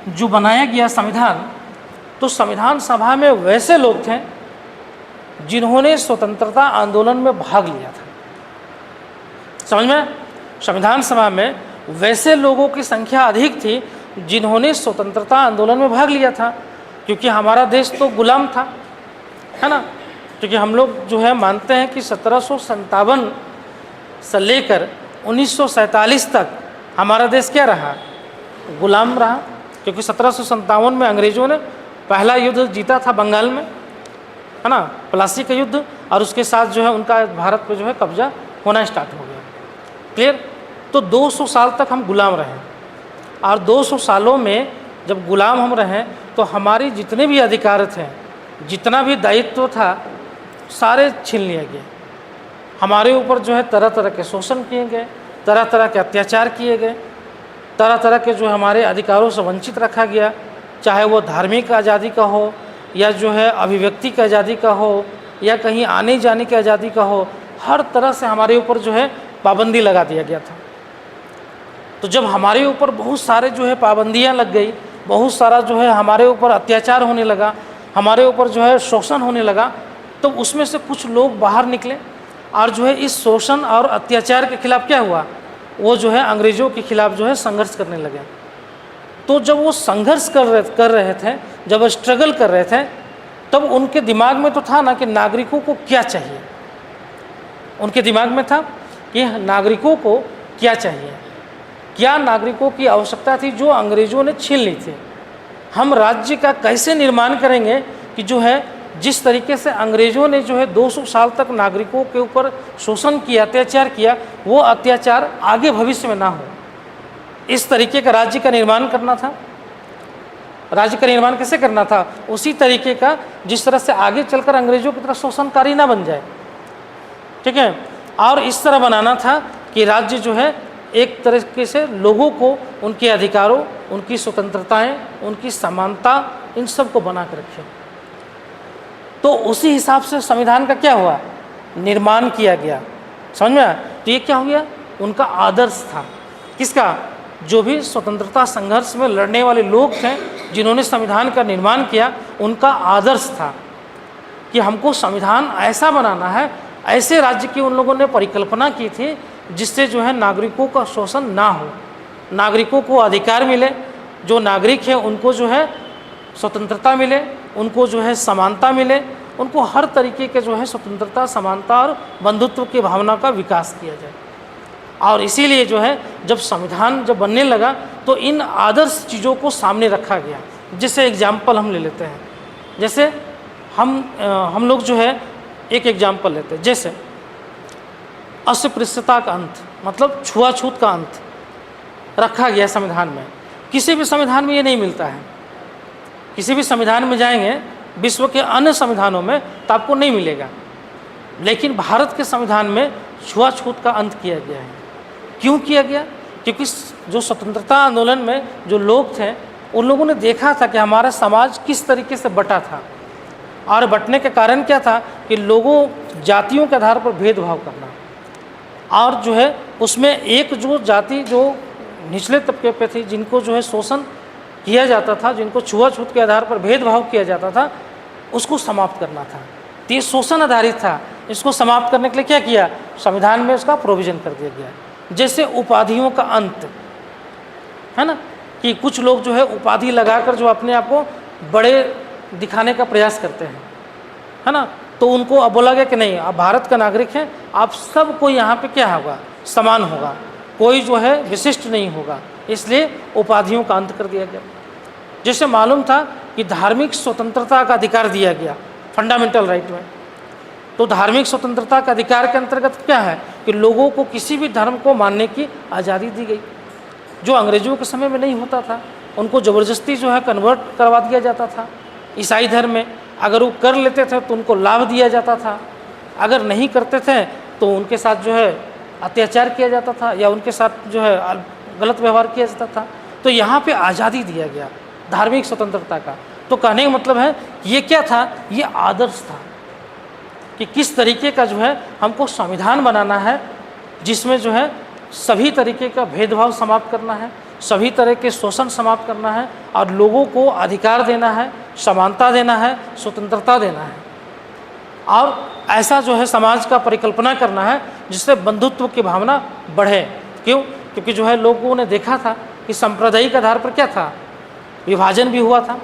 जो बनाया गया संविधान, तो संविधान सभा में वैसे लोग थे जिन्होंने स्वतंत्रता आंदोलन में भाग लिया था। समझ में? संविधान सभा में वैसे लोगों की संख्या अधिक थी जिन्होंने स्वतंत्रता आंदोलन में भाग लिया था, क्योंकि हमारा देश तो गुलाम था, है ना। क्योंकि हम लोग जो है मानते हैं कि 1757 से लेकर 1947 तक हमारा देश क्या रहा, गुलाम रहा। क्योंकि 1757 में अंग्रेज़ों ने पहला युद्ध जीता था बंगाल में, है ना, प्लासी का युद्ध, और उसके साथ जो है उनका भारत पे जो है कब्जा होना स्टार्ट हो गया। क्लियर। तो 200 साल तक हम गुलाम रहे, और 200 सालों में जब गुलाम हम रहे तो हमारी जितने भी अधिकार थे, जितना भी दायित्व था, सारे छीन लिए गए। हमारे ऊपर जो है तरह तरह के शोषण किए गए, तरह तरह के अत्याचार किए गए, तरह तरह के जो हमारे अधिकारों से वंचित रखा गया, चाहे वो धार्मिक आज़ादी का हो, या जो है अभिव्यक्ति की आज़ादी का हो, या कहीं आने जाने की आज़ादी का हो, हर तरह से हमारे ऊपर जो है पाबंदी लगा दिया गया था। तो जब हमारे ऊपर बहुत सारे जो है पाबंदियां लग गई, बहुत सारा जो है हमारे ऊपर अत्याचार होने लगा, हमारे ऊपर जो है शोषण होने लगा, तो उसमें से कुछ लोग बाहर निकले और जो है इस शोषण और अत्याचार के खिलाफ क्या हुआ, वो जो है अंग्रेज़ों के खिलाफ जो है संघर्ष करने लगे। तो जब वो संघर्ष कर रहे थे, जब स्ट्रगल कर रहे थे, तब उनके दिमाग में तो था ना कि नागरिकों को क्या चाहिए। उनके दिमाग में था कि नागरिकों को क्या चाहिए, क्या नागरिकों की आवश्यकता थी जो अंग्रेज़ों ने छीन ली थी। हम राज्य का कैसे निर्माण करेंगे कि जो है जिस तरीके से अंग्रेज़ों ने जो है 200 साल तक नागरिकों के ऊपर शोषण किया, अत्याचार किया, वो अत्याचार आगे भविष्य में ना हो, इस तरीके का राज्य का निर्माण करना था। राज्य का निर्माण कैसे करना था, उसी तरीके का जिस तरह से आगे चलकर अंग्रेज़ों की तरह शोषणकारी ना बन जाए, ठीक है। और इस तरह बनाना था कि राज्य जो है एक तरीके से लोगों को उनके अधिकारों, उनकी स्वतंत्रताएं, उनकी समानता, इन सब को बना कर रखे। तो उसी हिसाब से संविधान का क्या हुआ, निर्माण किया गया। समझ में आया। तो ये क्या हो गया, उनका आदर्श था। किसका, जो भी स्वतंत्रता संघर्ष में लड़ने वाले लोग थे जिन्होंने संविधान का निर्माण किया, उनका आदर्श था कि हमको संविधान ऐसा बनाना है, ऐसे राज्य की उन लोगों ने परिकल्पना की थी जिससे जो है नागरिकों का शोषण ना हो, नागरिकों को अधिकार मिले, जो नागरिक है उनको जो है स्वतंत्रता मिले, उनको जो है समानता मिले, उनको हर तरीके के जो है स्वतंत्रता, समानता और बंधुत्व की भावना का विकास किया जाए। और इसीलिए जो है जब संविधान जब बनने लगा तो इन आदर्श चीज़ों को सामने रखा गया। जैसे एग्जाम्पल हम ले लेते हैं, जैसे हम लोग जो है एक एग्जाम्पल लेते हैं, जैसे अस्पृश्यता का अंत, मतलब छुआछूत का अंत रखा गया संविधान में। किसी भी संविधान में ये नहीं मिलता है। किसी भी संविधान में जाएंगे विश्व के अन्य संविधानों में तो आपको नहीं मिलेगा, लेकिन भारत के संविधान में छुआछूत का अंत किया गया है। क्यों किया गया, क्योंकि जो स्वतंत्रता आंदोलन में जो लोग थे उन लोगों ने देखा था कि हमारा समाज किस तरीके से बटा था, और बटने के कारण क्या था कि लोगों जातियों के आधार पर भेदभाव करना, और जो है उसमें एक जो जाति जो निचले तबके पे थी, जिनको जो है शोषण किया जाता था, जिनको छुआछूत के आधार पर भेदभाव किया जाता था, उसको समाप्त करना था। तो ये शोषण आधारित था, इसको समाप्त करने के लिए क्या किया, संविधान में उसका प्रोविज़न कर दिया गया। जैसे उपाधियों का अंत, है ना, कि कुछ लोग जो है उपाधि लगाकर जो अपने आप को बड़े दिखाने का प्रयास करते हैं, है ना, तो उनको अब बोला गया कि नहीं, आप भारत का नागरिक हैं, आप सबको यहाँ पे क्या होगा, समान होगा, कोई जो है विशिष्ट नहीं होगा, इसलिए उपाधियों का अंत कर दिया गया। जैसे मालूम था कि धार्मिक स्वतंत्रता का अधिकार दिया गया फंडामेंटल राइट में, तो धार्मिक स्वतंत्रता के अधिकार के अंतर्गत क्या है कि लोगों को किसी भी धर्म को मानने की आज़ादी दी गई, जो अंग्रेज़ों के समय में नहीं होता था। उनको ज़बरदस्ती जो है कन्वर्ट करवा दिया जाता था ईसाई धर्म में। अगर वो कर लेते थे तो उनको लाभ दिया जाता था, अगर नहीं करते थे तो उनके साथ जो है अत्याचार किया जाता था, या उनके साथ जो है गलत व्यवहार किया जाता था। तो यहाँ पे आज़ादी दिया गया धार्मिक स्वतंत्रता का। तो कहने का मतलब है ये क्या था, ये आदर्श था कि किस तरीके का जो है हमको संविधान बनाना है जिसमें जो है सभी तरीके का भेदभाव समाप्त करना है, सभी तरह के शोषण समाप्त करना है, और लोगों को अधिकार देना है, समानता देना है, स्वतंत्रता देना है, और ऐसा जो है समाज का परिकल्पना करना है जिससे बंधुत्व की भावना बढ़े, क्यों? क्योंकि जो है लोगों ने देखा था कि सांप्रदायिक आधार पर क्या था, विभाजन भी हुआ था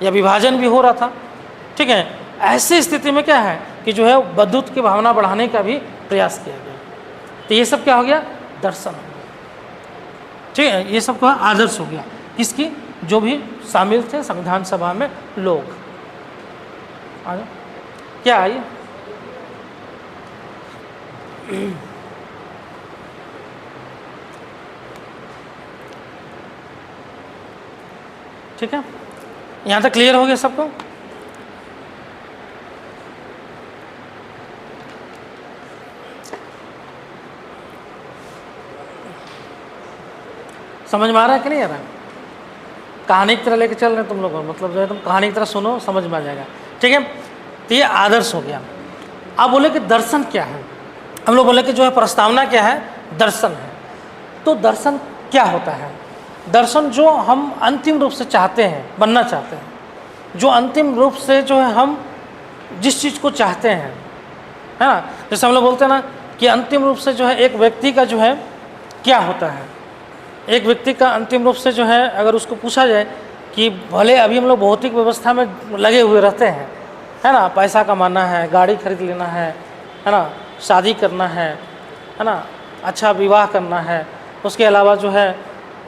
या विभाजन भी हो रहा था। ठीक है, ऐसी स्थिति में क्या है कि जो है बंधुत्व की भावना बढ़ाने का भी प्रयास किया गया। तो ये सब क्या हो गया? दर्शन हो गया। ठीक है, ये सब का आदर्श हो गया किसकी? जो भी शामिल थे संविधान सभा में लोग। आगे क्या आइए, ठीक है, यहाँ तक क्लियर हो गया सबको? समझ में आ रहा है कि नहीं आ रहा है? कहानी की तरह लेके चल रहे हैं तुम लोग, मतलब जो है तुम कहानी की तरह सुनो, समझ में आ जाएगा। ठीक है, तो ये आदर्श हो गया। अब बोले कि दर्शन क्या है? हम लोग बोले कि जो है प्रस्तावना क्या है? दर्शन है। तो दर्शन क्या होता है? दर्शन जो हम अंतिम रूप से चाहते हैं, बनना चाहते हैं, जो अंतिम रूप से जो है हम जिस चीज़ को चाहते हैं, है ना, जैसे हम लोग बोलते हैं ना कि अंतिम रूप से जो है एक व्यक्ति का जो है क्या होता है, एक व्यक्ति का अंतिम रूप से जो है अगर उसको पूछा जाए कि भले अभी हम लोग भौतिक व्यवस्था में लगे हुए रहते हैं, है ना, पैसा कमाना है, गाड़ी खरीद लेना है ना, शादी करना है ना, अच्छा विवाह करना है, उसके अलावा जो है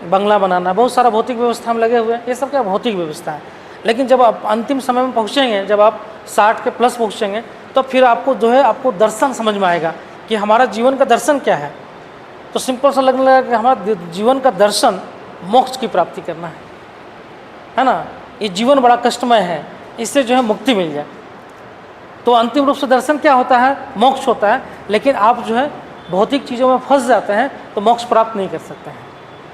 बंगला बनाना, बहुत सारा भौतिक व्यवस्था में लगे हुए हैं, ये सब क्या भौतिक व्यवस्था है। लेकिन जब आप अंतिम समय में पहुँचेंगे, जब आप 60 के प्लस पहुँचेंगे, तो फिर आपको जो है आपको दर्शन समझ में आएगा कि हमारा जीवन का दर्शन क्या है। तो सिंपल सा लगने लगा कि हमारा जीवन का दर्शन मोक्ष की प्राप्ति करना है ना, ये जीवन बड़ा कष्टमय है, इससे जो है मुक्ति मिल जाए। तो अंतिम रूप से दर्शन क्या होता है? मोक्ष होता है। लेकिन आप जो है भौतिक चीज़ों में फंस जाते हैं तो मोक्ष प्राप्त नहीं कर सकते हैं,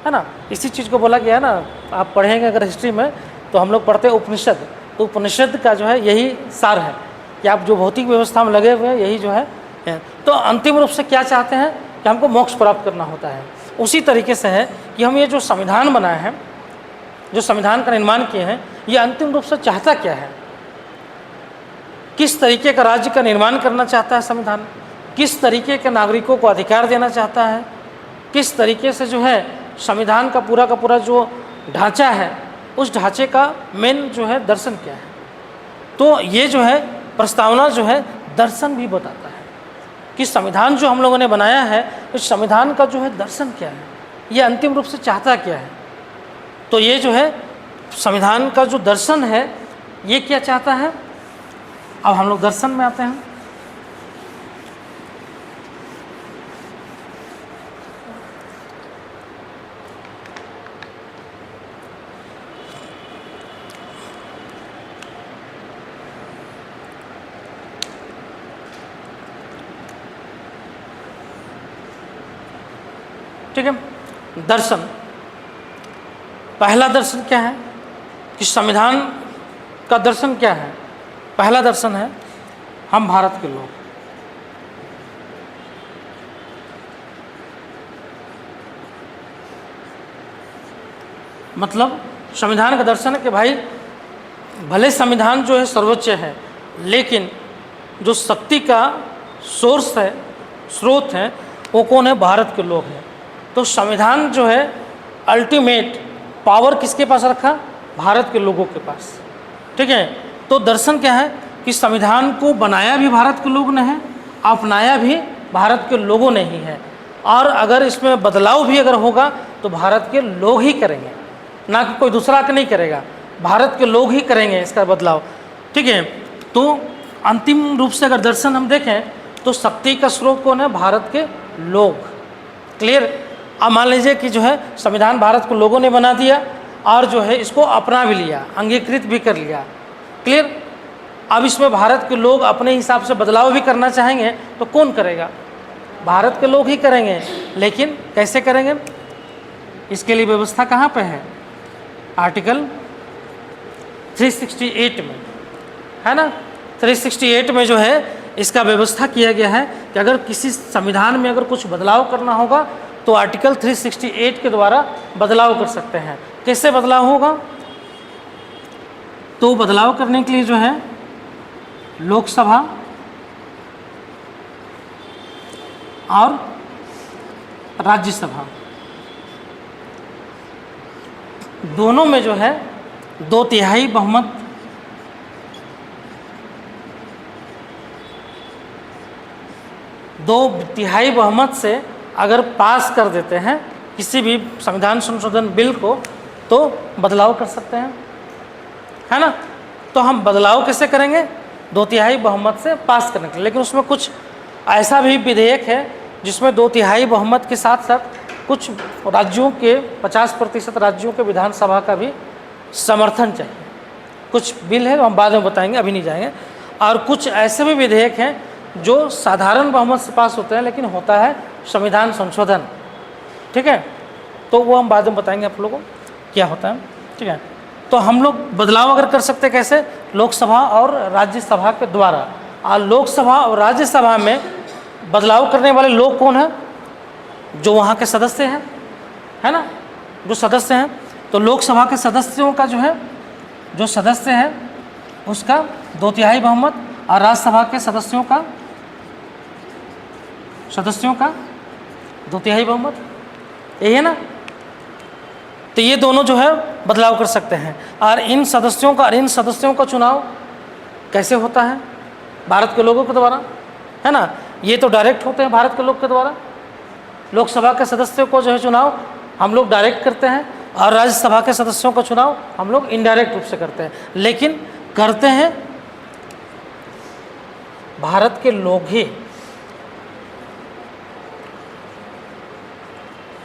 है ना। इसी चीज़ को बोला गया है ना, आप पढ़ेंगे अगर हिस्ट्री में तो हम लोग पढ़ते हैं उपनिषद, तो उपनिषद का जो है यही सार है कि आप जो भौतिक व्यवस्था में लगे हुए हैं यही जो है। तो अंतिम रूप से क्या चाहते हैं कि हमको मोक्ष प्राप्त करना होता है। उसी तरीके से है कि हम ये जो संविधान बनाए हैं, जो संविधान का निर्माण किए हैं, ये अंतिम रूप से चाहता क्या है, किस तरीके का राज्य का निर्माण करना चाहता है संविधान, किस तरीके के नागरिकों को अधिकार देना चाहता है, किस तरीके से जो है संविधान का पूरा जो ढांचा है, उस ढांचे का मेन जो है दर्शन क्या है। तो ये जो है प्रस्तावना जो है दर्शन भी बताता है कि संविधान जो हम लोगों ने बनाया है, इस संविधान का जो है दर्शन क्या है, ये अंतिम रूप से चाहता क्या है। तो ये जो है संविधान का जो दर्शन है ये क्या चाहता है। अब हम लोग दर्शन में आते हैं। ठीक है, दर्शन, पहला दर्शन क्या है कि संविधान का दर्शन क्या है। पहला दर्शन है हम भारत के लोग। मतलब संविधान का दर्शन है कि भाई भले संविधान जो है सर्वोच्च है, लेकिन जो शक्ति का सोर्स है, स्रोत है, वो कौन है? भारत के लोग हैं। तो संविधान जो है अल्टीमेट पावर किसके पास रखा? भारत के लोगों के पास। ठीक है, तो दर्शन क्या है कि संविधान को बनाया भी भारत के लोग ने है, अपनाया भी भारत के लोगों ने ही है, और अगर इसमें बदलाव भी अगर होगा तो भारत के लोग ही करेंगे, ना कि कोई दूसरा के नहीं करेगा, भारत के लोग ही करेंगे इसका बदलाव। ठीक है, तो अंतिम रूप से अगर दर्शन हम देखें तो शक्ति का स्रोत कौन है? भारत के लोग। क्लियर। अब मान लीजिए कि जो है संविधान भारत को लोगों ने बना दिया और जो है इसको अपना भी लिया, अंगीकृत भी कर लिया। क्लियर। अब इसमें भारत के लोग अपने हिसाब से बदलाव भी करना चाहेंगे तो कौन करेगा? भारत के लोग ही करेंगे। लेकिन कैसे करेंगे? इसके लिए व्यवस्था कहाँ पे है? आर्टिकल 368 में, है ना। 368 में जो है इसका व्यवस्था किया गया है कि अगर किसी संविधान में अगर कुछ बदलाव करना होगा तो आर्टिकल 368 के द्वारा बदलाव कर सकते हैं। कैसे बदलाव होगा? तो बदलाव करने के लिए जो है लोकसभा और राज्यसभा दोनों में जो है 2/3 बहुमत, दो तिहाई बहुमत से अगर पास कर देते हैं किसी भी संविधान संशोधन बिल को तो बदलाव कर सकते हैं, है ना। तो हम बदलाव कैसे करेंगे? 2/3 बहुमत से पास करने के लिए। लेकिन उसमें कुछ ऐसा भी विधेयक है जिसमें 2/3 बहुमत के साथ साथ कुछ राज्यों के 50% राज्यों के विधानसभा का भी समर्थन चाहिए। कुछ बिल है, हम बाद में बताएंगे, अभी नहीं जाएंगे। और कुछ ऐसे भी विधेयक हैं जो साधारण बहुमत से पास होते हैं लेकिन होता है संविधान संशोधन, ठीक है। तो वो हम बाद में बताएंगे आप लोगों को क्या होता है, ठीक है। तो हम लोग बदलाव अगर कर सकते हैं कैसे? लोकसभा और राज्यसभा के द्वारा। और लोकसभा और राज्यसभा में बदलाव करने वाले लोग कौन हैं? जो वहाँ के सदस्य हैं, है ना, जो सदस्य हैं। तो लोकसभा के सदस्यों का जो है, जो सदस्य है उसका 2/3 बहुमत, और राज्यसभा के सदस्यों का 2/3 बहुमत, यही है ना। तो ये दोनों जो है बदलाव कर सकते हैं। और इन सदस्यों का चुनाव कैसे होता है? भारत के लोगों के द्वारा, है ना। ये तो डायरेक्ट होते हैं भारत के लोग के द्वारा। लोकसभा के सदस्यों को जो है चुनाव हम लोग डायरेक्ट करते हैं, और राज्यसभा के सदस्यों का चुनाव हम लोग इनडायरेक्ट रूप से करते हैं। लेकिन करते हैं भारत के लोग ही,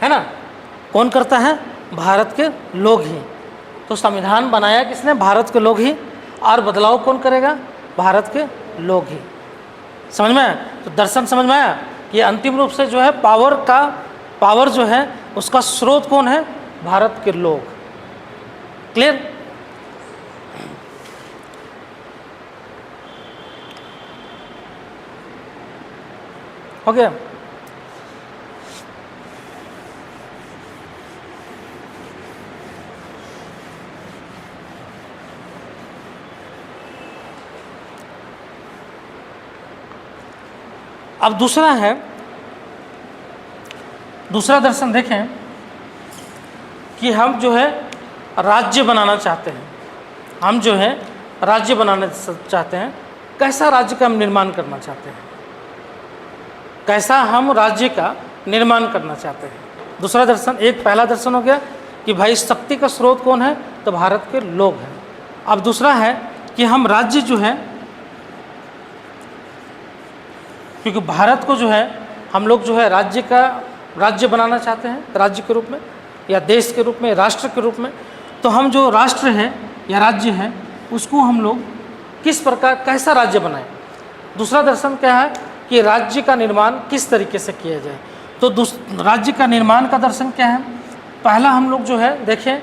है ना। कौन करता है? भारत के लोग ही। तो संविधान बनाया किसने? भारत के लोग ही। और बदलाव कौन करेगा? भारत के लोग ही। समझ में आया? तो दर्शन समझ में आया? ये अंतिम रूप से जो है पावर जो है उसका स्रोत कौन है? भारत के लोग। क्लियर? हो गया? अब दूसरा दर्शन देखें कि हम जो है राज्य बनाना चाहते हैं। हम जो है राज्य बनाना चाहते हैं। कैसा राज्य का हम निर्माण करना चाहते हैं? कैसा हम राज्य का निर्माण करना चाहते हैं? दूसरा दर्शन, एक पहला दर्शन हो गया कि भाई शक्ति का स्रोत कौन है? तो भारत के लोग हैं। अब दूसरा है कि हम राज्य जो है, क्योंकि भारत को जो है हम लोग जो है राज्य बनाना चाहते हैं, राज्य के रूप में या देश के रूप में, राष्ट्र के रूप में। तो हम जो राष्ट्र है या राज्य है उसको हम लोग किस प्रकार, कैसा राज्य बनाएं? दूसरा दर्शन क्या है कि राज्य का निर्माण किस तरीके से किया जाए। तो राज्य का निर्माण का दर्शन क्या है? पहला हम लोग जो है देखें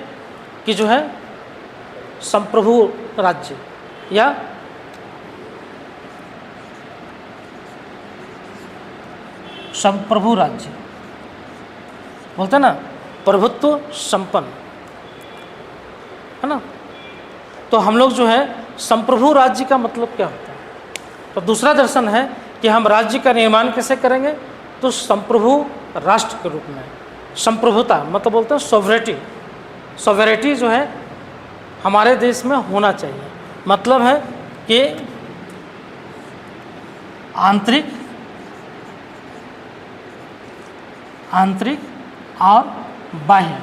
कि जो है संप्रभु राज्य या संप्रभु राज्य बोलते हैं ना, प्रभुत्व संपन्न, है ना। तो हम लोग जो है संप्रभु राज्य का मतलब क्या होता है? तो दूसरा दर्शन है कि हम राज्य का निर्माण कैसे करेंगे? तो संप्रभु राष्ट्र के रूप में। संप्रभुता मतलब बोलते हैं सॉवरेटी जो है हमारे देश में होना चाहिए। मतलब है कि आंतरिक और बाह्य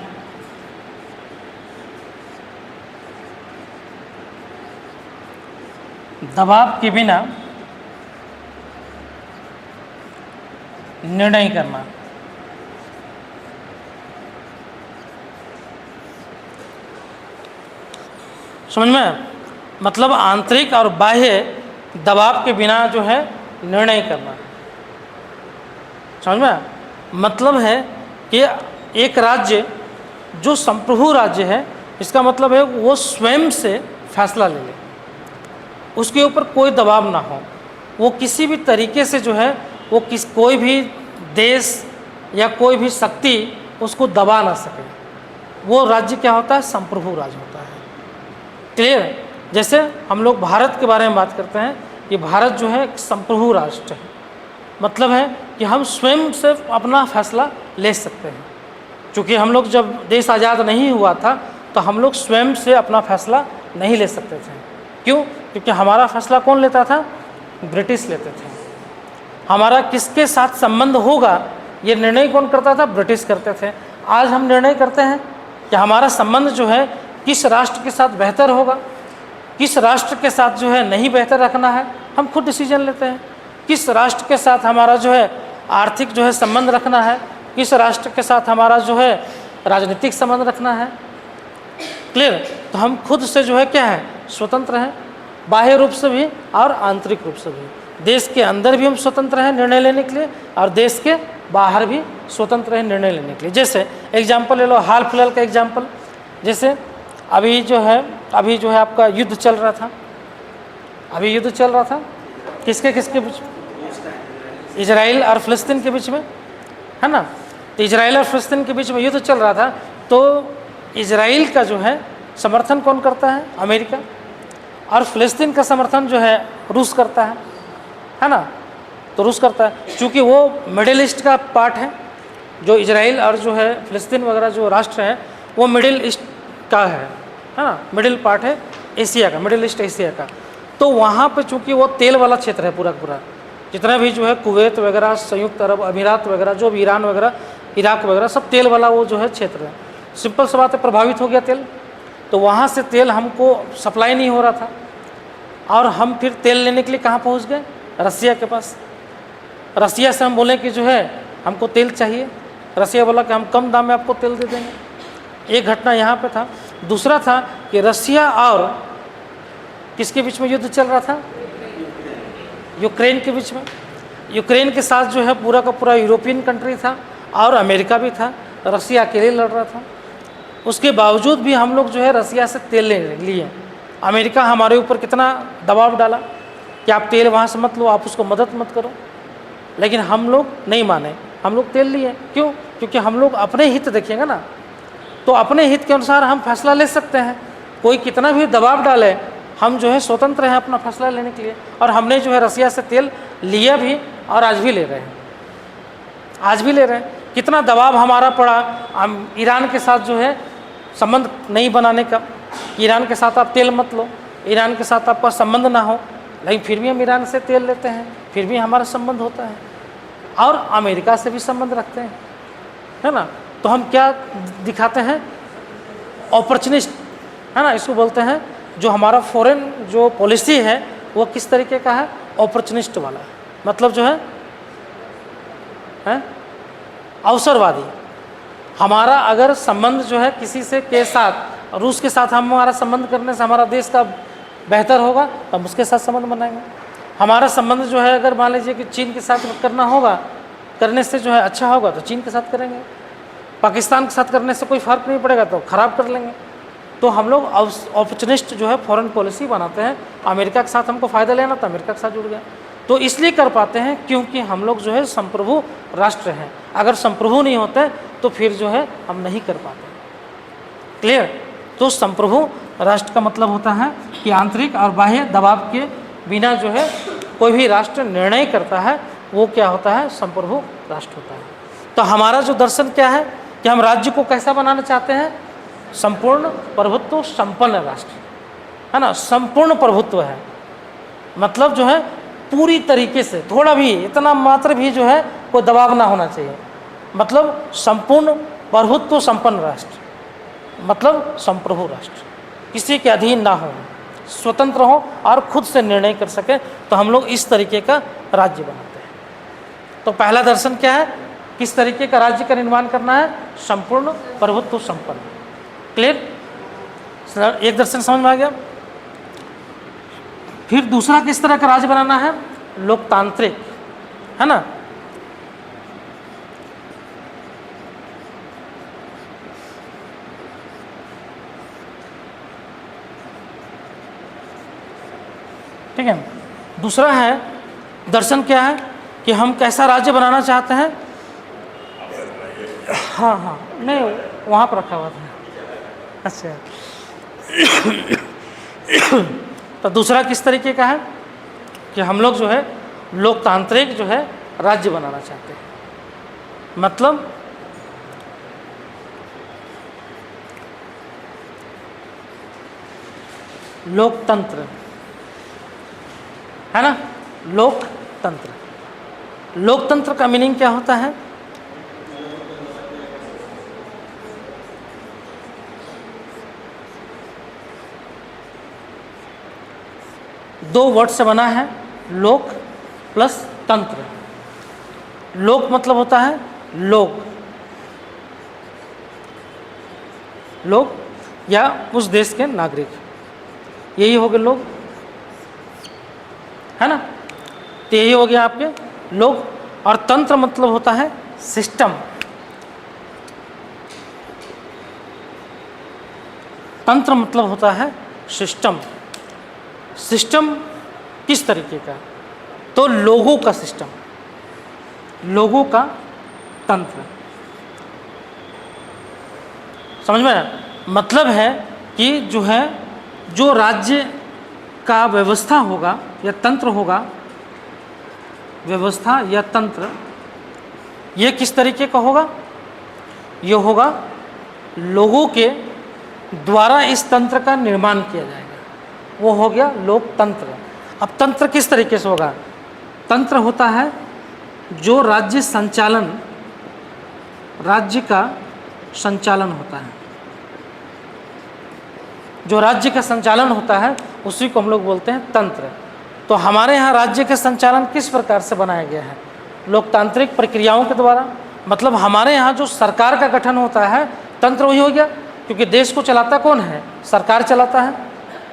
दबाव के बिना निर्णय करना। समझ में? मतलब आंतरिक और बाह्य दबाव के बिना जो है निर्णय करना। समझ में? मतलब है कि एक राज्य जो संप्रभु राज्य है, इसका मतलब है वो स्वयं से फैसला ले ले, उसके ऊपर कोई दबाव ना हो, वो किसी भी तरीके से जो है वो कोई भी देश या कोई भी शक्ति उसको दबा ना सके। वो राज्य क्या होता है? संप्रभु राज्य होता है। क्लियर? जैसे हम लोग भारत के बारे में बात करते हैं कि भारत जो है एक संप्रभु राष्ट्र है। मतलब है कि हम स्वयं से अपना फैसला ले सकते हैं। क्योंकि हम लोग जब देश आज़ाद नहीं हुआ था तो हम लोग स्वयं से अपना फैसला नहीं ले सकते थे। क्यों? क्योंकि हमारा फैसला कौन लेता था? ब्रिटिश लेते थे। हमारा किसके साथ संबंध होगा ये निर्णय कौन करता था? ब्रिटिश करते थे। आज हम निर्णय करते हैं कि हमारा संबंध जो है किस राष्ट्र के साथ बेहतर होगा, किस राष्ट्र के साथ जो है नहीं बेहतर रखना है, हम खुद डिसीजन लेते हैं। किस राष्ट्र के साथ हमारा जो है आर्थिक जो है संबंध रखना है, किस राष्ट्र के साथ हमारा जो है राजनीतिक संबंध रखना है। क्लियर? तो हम खुद से जो है क्या है? स्वतंत्र हैं, बाह्य रूप से भी और आंतरिक रूप से भी। देश के अंदर भी हम स्वतंत्र हैं निर्णय लेने के लिए और देश के बाहर भी स्वतंत्र हैं निर्णय लेने के लिए। जैसे एग्जाम्पल ले लो, हाल फिलहाल का एग्जाम्पल, जैसे अभी जो है आपका युद्ध चल रहा था। अभी युद्ध चल रहा था किसके बीच? इजराइल और फ़लस्तीन के बीच में, है ना। तो इजराइल और फ़लस्तीन के बीच में युद्ध चल रहा था, तो इजराइल का जो है समर्थन कौन करता है? अमेरिका। और फ़लस्तीन का समर्थन जो है रूस करता है ना। तो रूस करता है, चूँकि वो मिडिल ईस्ट का पार्ट है। जो इजराइल और जो है फ़लस्तीन वगैरह जो राष्ट्र हैं वो मिडिल ईस्ट का है ना, मिडिल पार्ट है एशिया का, मिडिल ईस्ट एशिया का। तो वहाँ पे चूँकि वो तेल वाला क्षेत्र है पूरा पूरा, जितना भी जो है कुवैत वगैरह, संयुक्त अरब अमीरात वगैरह, जो भी ईरान वगैरह, इराक वगैरह, सब तेल वाला वो जो है क्षेत्र है। सिंपल सी बात है, प्रभावित हो गया तेल। तो वहाँ से तेल हमको सप्लाई नहीं हो रहा था और हम फिर तेल लेने के लिए कहाँ पहुँच गए? रसिया के पास। रसिया से हम बोले कि जो है हमको तेल चाहिए। रसिया बोला कि हम कम दाम में आपको तेल दे देंगे। एक घटना यहाँ पे था। दूसरा था कि रसिया और किसके बीच में युद्ध चल रहा था? यूक्रेन के बीच में। यूक्रेन के साथ जो है पूरा का पूरा यूरोपियन कंट्री था और अमेरिका भी था। रसिया अकेले लड़ रहा था। उसके बावजूद भी हम लोग जो है रसिया से तेल ले लिए। अमेरिका हमारे ऊपर कितना दबाव डाला कि आप तेल वहाँ से मत लो, आप उसको मदद मत करो, लेकिन हम लोग नहीं माने, हम लोग तेल लिए। क्यों? क्योंकि हम लोग अपने हित देखेंगे ना, तो अपने हित के अनुसार हम फैसला ले सकते हैं। कोई कितना भी दबाव डाले, हम जो है स्वतंत्र हैं अपना फैसला लेने के लिए। और हमने जो है रसिया से तेल लिया भी और आज भी ले रहे हैं, आज भी ले रहे हैं। कितना दबाव हमारा पड़ा हम ईरान के साथ जो है संबंध नहीं बनाने का, ईरान के साथ आप तेल मत लो, ईरान के साथ आपका संबंध ना हो, लेकिन फिर भी हम ईरान से तेल लेते हैं, फिर भी हमारा संबंध होता है। और अमेरिका से भी संबंध रखते हैं, है ना। तो हम क्या दिखाते हैं? अपॉर्चुनिस्ट, है ना, इसको बोलते हैं। जो हमारा फॉरेन जो पॉलिसी है वो किस तरीके का है? अपॉर्चुनिस्ट वाला है। मतलब जो है अवसरवादी। हमारा अगर संबंध जो है किसी से के साथ, रूस के साथ हमारा संबंध करने से हमारा देश का बेहतर होगा तो हम उसके साथ संबंध बनाएंगे। हमारा संबंध जो है अगर मान लीजिए कि चीन के साथ करना होगा, करने से जो है अच्छा होगा तो चीन के साथ करेंगे। पाकिस्तान के साथ करने से कोई फ़र्क नहीं पड़ेगा तो ख़राब कर लेंगे। तो हम लोग अपॉर्चुनिस्ट जो है फॉरेन पॉलिसी बनाते हैं। अमेरिका के साथ हमको फ़ायदा लेना तो अमेरिका के साथ जुड़ गया। तो इसलिए कर पाते हैं क्योंकि हम लोग जो है संप्रभु राष्ट्र हैं। अगर संप्रभु नहीं होते तो फिर जो है हम नहीं कर पाते। क्लियर? तो संप्रभु राष्ट्र का मतलब होता है कि आंतरिक और बाह्य दबाव के बिना जो है कोई भी राष्ट्र निर्णय करता है, वो क्या होता है? संप्रभु राष्ट्र होता है। तो हमारा जो दर्शन क्या है कि हम राज्य को कैसा बनाना चाहते हैं? संपूर्ण प्रभुत्व संपन्न राष्ट्र, है ना। संपूर्ण प्रभुत्व है, मतलब जो है पूरी तरीके से, थोड़ा भी इतना मात्र भी जो है कोई दबाव ना होना चाहिए। मतलब संपूर्ण प्रभुत्व संपन्न राष्ट्र, मतलब संप्रभु राष्ट्र, किसी के अधीन ना हो, स्वतंत्र हो और खुद से निर्णय कर सके। तो हम लोग इस तरीके का राज्य बनाते हैं। तो पहला दर्शन क्या है? किस तरीके का राज्य का निर्माण करना है? संपूर्ण प्रभुत्व संपन्न। क्लियर? एक दर्शन समझ में आ गया। फिर दूसरा किस तरह का राज्य बनाना है? लोकतांत्रिक, है ना। ठीक है। दूसरा है दर्शन क्या है कि हम कैसा राज्य बनाना चाहते हैं। हाँ हाँ, नहीं वहाँ पर रखा हुआ था। अच्छा तो दूसरा किस तरीके का है कि हम लोग जो है लोकतांत्रिक जो है राज्य बनाना चाहते हैं। मतलब लोकतंत्र, है ना, लोकतंत्र। लोकतंत्र का मीनिंग क्या होता है? दो वर्ड से बना है, लोक प्लस तंत्र। लोक मतलब होता है लोग, लोग या उस देश के नागरिक, यही हो गए लोग, है ना। तो यही हो गया आपके लोग। और तंत्र मतलब होता है सिस्टम। तंत्र मतलब होता है सिस्टम। सिस्टम किस तरीके का? तो लोगों का सिस्टम, लोगों का तंत्र। समझ में आया? मतलब है कि जो है, जो राज्य का व्यवस्था होगा या तंत्र होगा, व्यवस्था या तंत्र, ये किस तरीके का होगा? ये होगा लोगों के द्वारा इस तंत्र का निर्माण किया जाएगा, वो हो गया लोकतंत्र। अब तंत्र किस तरीके से होगा? तंत्र होता है जो राज्य संचालन, राज्य का संचालन होता है, जो राज्य का संचालन होता है उसी को हम लोग बोलते हैं तंत्र। तो हमारे यहाँ राज्य के संचालन किस प्रकार से बनाया गया है? लोकतांत्रिक प्रक्रियाओं के द्वारा। मतलब हमारे यहाँ जो सरकार का गठन होता है, तंत्र वही हो गया, क्योंकि देश को चलाता कौन है? सरकार चलाता है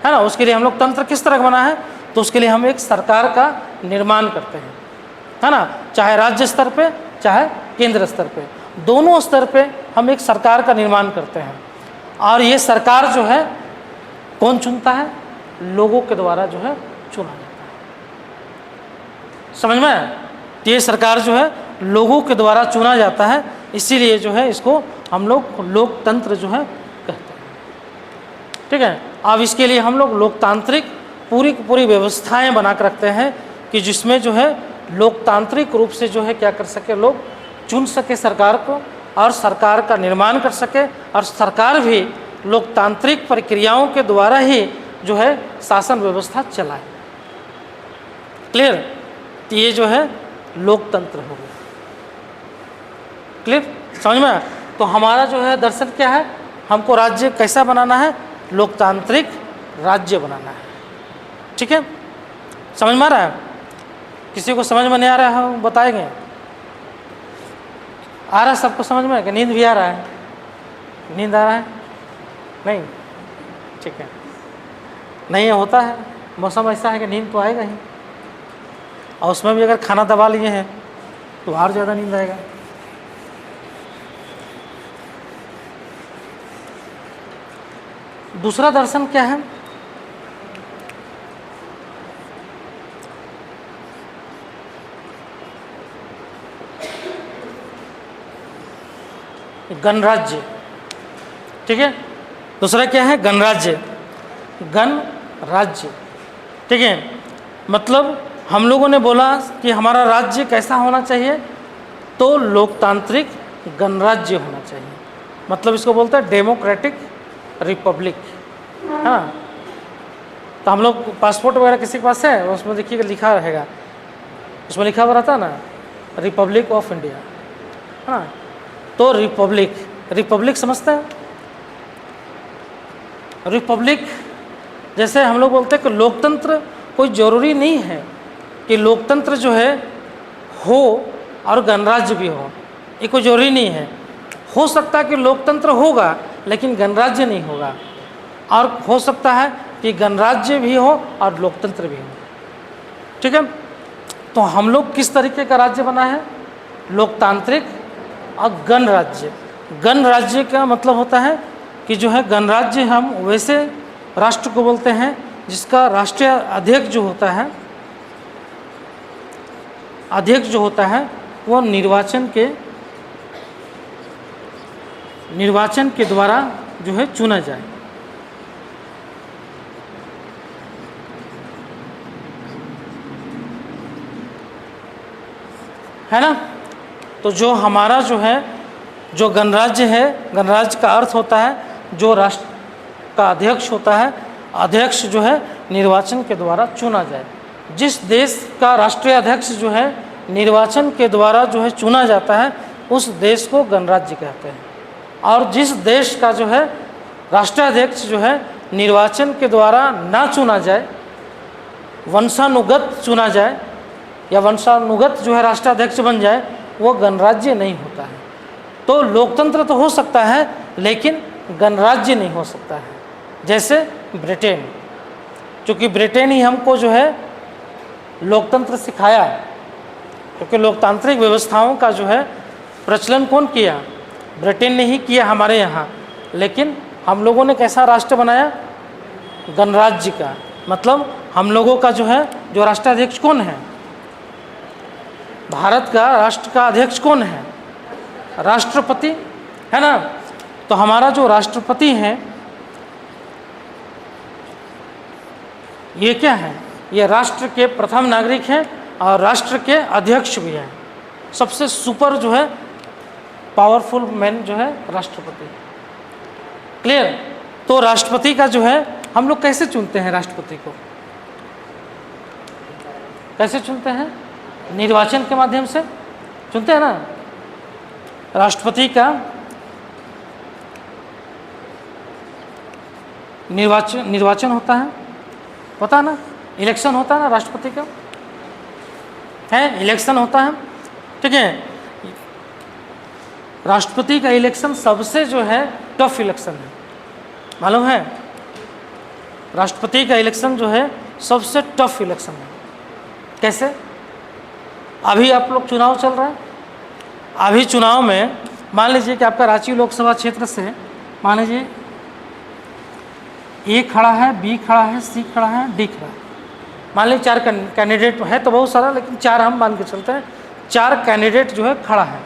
ना। उसके लिए हम लोग तंत्र किस तरह बना है? तो उसके लिए हम एक सरकार का निर्माण करते हैं, है ना। चाहे राज्य स्तर पे, चाहे केंद्र स्तर पे, दोनों स्तर पे हम एक सरकार का निर्माण करते हैं। और ये सरकार जो है कौन चुनता है? लोगों के द्वारा जो है चुना जाता है। समझ में आया? ये सरकार जो है लोगों के द्वारा चुना जाता है, इसीलिए जो है इसको हम लोग लोकतंत्र जो है कहते हैं। ठीक है। अब इसके लिए हम लोग लोकतांत्रिक पूरी की पूरी व्यवस्थाएं बना कर रखते हैं कि जिसमें जो है लोकतांत्रिक रूप से जो है क्या कर सके, लोग चुन सके सरकार को, और सरकार का निर्माण कर सके, और सरकार भी लोकतांत्रिक प्रक्रियाओं के द्वारा ही जो है शासन व्यवस्था चलाए। क्लियर? तो ये जो है लोकतंत्र हो गया। क्लियर? समझ में आया? तो हमारा जो है दर्शन क्या है? हमको राज्य कैसा बनाना है? लोकतांत्रिक राज्य बनाना है। ठीक है, समझ में आ रहा है? किसी को समझ में नहीं आ रहा है बताएंगे? आ रहा है सबको समझ में? कि नींद भी आ रहा है? नींद आ रहा है? नहीं? ठीक है, नहीं होता है, मौसम ऐसा है कि नींद तो आएगा ही, और उसमें भी अगर खाना दबा लिए हैं तो और ज़्यादा नींद आएगा। दूसरा दर्शन क्या है? गणराज्य। ठीक है, दूसरा क्या है? गणराज्य। गणराज्य, ठीक है। मतलब हम लोगों ने बोला कि हमारा राज्य कैसा होना चाहिए? तो लोकतांत्रिक गणराज्य होना चाहिए। मतलब इसको बोलते हैं डेमोक्रेटिक रिपब्लिक, है ना। तो हम लोग पासपोर्ट वगैरह किसी के पास है, उसमें देखिएगा लिखा रहेगा, उसमें लिखा हुआ रहता है ना, रिपब्लिक ऑफ इंडिया, है ना। तो रिपब्लिक, रिपब्लिक समझते हैं? रिपब्लिक जैसे हम लोग बोलते हैं कि लोकतंत्र, कोई ज़रूरी नहीं है कि लोकतंत्र जो है हो और गणराज्य भी हो, ये कोई ज़रूरी नहीं है। हो सकता है कि लोकतंत्र होगा लेकिन गणराज्य नहीं होगा, और हो सकता है कि गणराज्य भी हो और लोकतंत्र भी हो। ठीक है, तो हम लोग किस तरीके का राज्य बना है? लोकतांत्रिक और गणराज्य। गणराज्य का मतलब होता है कि जो है गणराज्य हम वैसे राष्ट्र को बोलते हैं जिसका राष्ट्रीय अध्यक्ष जो होता है, अध्यक्ष जो होता है वो निर्वाचन के द्वारा जो है चुना जाए। है ना। तो जो हमारा जो है जो गणराज्य है, गणराज्य का अर्थ होता है जो राष्ट्र का अध्यक्ष होता है अध्यक्ष जो है निर्वाचन के द्वारा चुना जाए। जिस देश का राष्ट्रीय अध्यक्ष जो है निर्वाचन के द्वारा जो है चुना जाता है उस देश को गणराज्य कहते हैं। और जिस देश का जो है राष्ट्रीय अध्यक्ष जो है निर्वाचन के द्वारा ना चुना जाए, वंशानुगत चुना जाए या वंशानुगत जो है राष्ट्रीय अध्यक्ष बन जाए, वो गणराज्य नहीं होता है। तो लोकतंत्र तो हो सकता है लेकिन गणराज्य नहीं हो सकता है। जैसे ब्रिटेन, क्योंकि ब्रिटेन ही हमको जो है लोकतंत्र सिखाया, क्योंकि लोकतांत्रिक व्यवस्थाओं का जो है प्रचलन कौन किया? ब्रिटेन ने ही किया हमारे यहाँ। लेकिन हम लोगों ने कैसा राष्ट्र बनाया? गणराज्य का। मतलब हम लोगों का जो है जो राष्ट्राध्यक्ष कौन है? भारत का राष्ट्र का अध्यक्ष कौन है? राष्ट्रपति, है ना। तो हमारा जो राष्ट्रपति है ये क्या है? ये राष्ट्र के प्रथम नागरिक हैं और राष्ट्र के अध्यक्ष भी हैं। सबसे सुपर जो है पावरफुल मैन जो है राष्ट्रपति। क्लियर? तो राष्ट्रपति का जो है हम लोग कैसे चुनते हैं? राष्ट्रपति को कैसे चुनते हैं? निर्वाचन के माध्यम से चुनते हैं ना। राष्ट्रपति का निर्वाचन होता है, पता ना, इलेक्शन होता है ना राष्ट्रपति का, है इलेक्शन होता है, ठीक है। राष्ट्रपति का इलेक्शन सबसे जो है टफ इलेक्शन है, मालूम है। राष्ट्रपति का इलेक्शन जो है सबसे टफ इलेक्शन है। कैसे? अभी आप लोग चुनाव चल रहा है, अभी चुनाव में मान लीजिए कि आपका रांची लोकसभा क्षेत्र से मान लीजिए ए खड़ा है, बी खड़ा है, सी खड़ा है, डी खड़ा है। मान लीजिए 4 कैंडिडेट है तो बहुत सारा, लेकिन 4 हम मान के चलते हैं। 4 कैंडिडेट जो है खड़ा है,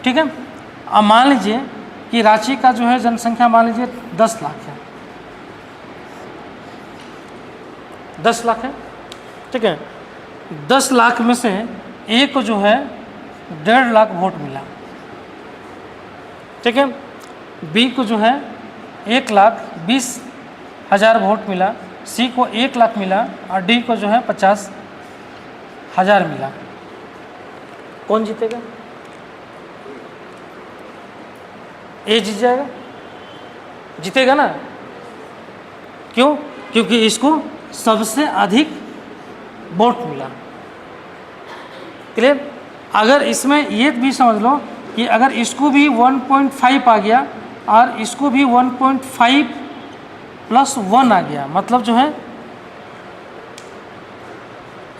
ठीक है। अब मान लीजिए कि रांची का जो है जनसंख्या मान लीजिए 10 लाख है, 10 लाख है, ठीक है। 10 लाख में से ए को जो है 1.5 लाख वोट मिला, ठीक है। बी को जो है 1,20,000 वोट मिला, सी को 1 लाख मिला और डी को जो है 50,000 मिला। कौन जीतेगा? ए जीत जाएगा, जीतेगा ना। क्यों? क्योंकि इसको सबसे अधिक वोट मिला। क्लियर? अगर इसमें ये भी समझ लो कि अगर इसको भी 1.5 आ गया और इसको भी 1.5 + 1 आ गया, मतलब जो है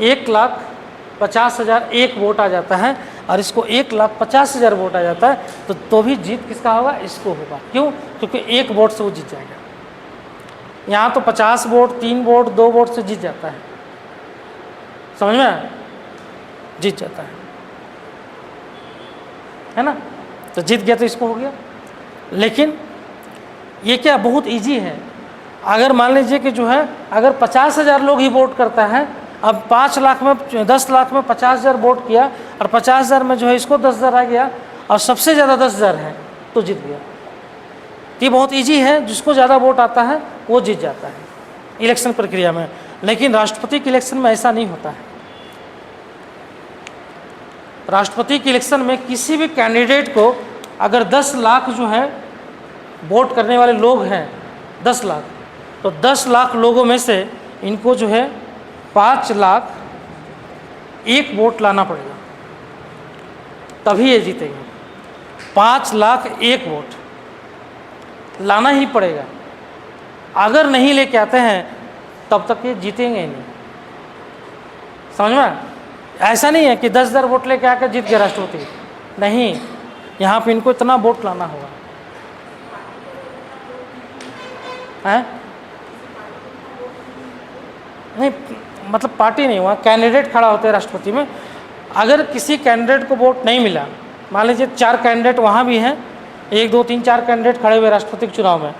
1,50,000 एक वोट आ जाता है और इसको 1,50,000 वोट आ जाता है, तो भी जीत किसका होगा? इसको होगा। क्यों? क्योंकि 1 वोट से वो जीत जाएगा। यहाँ तो 50 वोट, 3 वोट, 2 वोट से जीत जाता है, समझ में आया? जीत जाता है ना। तो जीत गया तो इसको हो गया। लेकिन ये क्या बहुत इजी है। अगर मान लीजिए कि जो है अगर 50,000 लोग ही वोट करता है, अब 5 लाख में 10 लाख में 50,000 वोट किया और 50,000 में जो है इसको 10,000 आ गया और सबसे ज़्यादा 10,000 है तो जीत गया। ये बहुत इजी है, जिसको ज़्यादा वोट आता है वो जीत जाता है इलेक्शन प्रक्रिया में। लेकिन राष्ट्रपति के इलेक्शन में ऐसा नहीं होता है। राष्ट्रपति के इलेक्शन में किसी भी कैंडिडेट को अगर 10 लाख जो है वोट करने वाले लोग हैं, 10 लाख, तो 10 लाख लोगों में से इनको जो है 5 लाख 1 वोट लाना पड़ेगा, तभी ये जीतेंगे। 5 लाख 1 वोट लाना ही पड़ेगा। अगर नहीं लेके आते हैं तब तक ये जीतेंगे ही नहीं, समझ में? ऐसा नहीं है कि 10,000 वोट लेके आकर जीत गया राष्ट्रपति, नहीं, यहाँ पे इनको इतना वोट लाना होगा, है नहीं, मतलब पार्टी नहीं, वहाँ कैंडिडेट खड़ा होता है राष्ट्रपति में। अगर किसी कैंडिडेट को वोट नहीं मिला, मान लीजिए 4 कैंडिडेट वहाँ भी हैं, 1 2 3 4 कैंडिडेट खड़े हुए राष्ट्रपति के चुनाव में,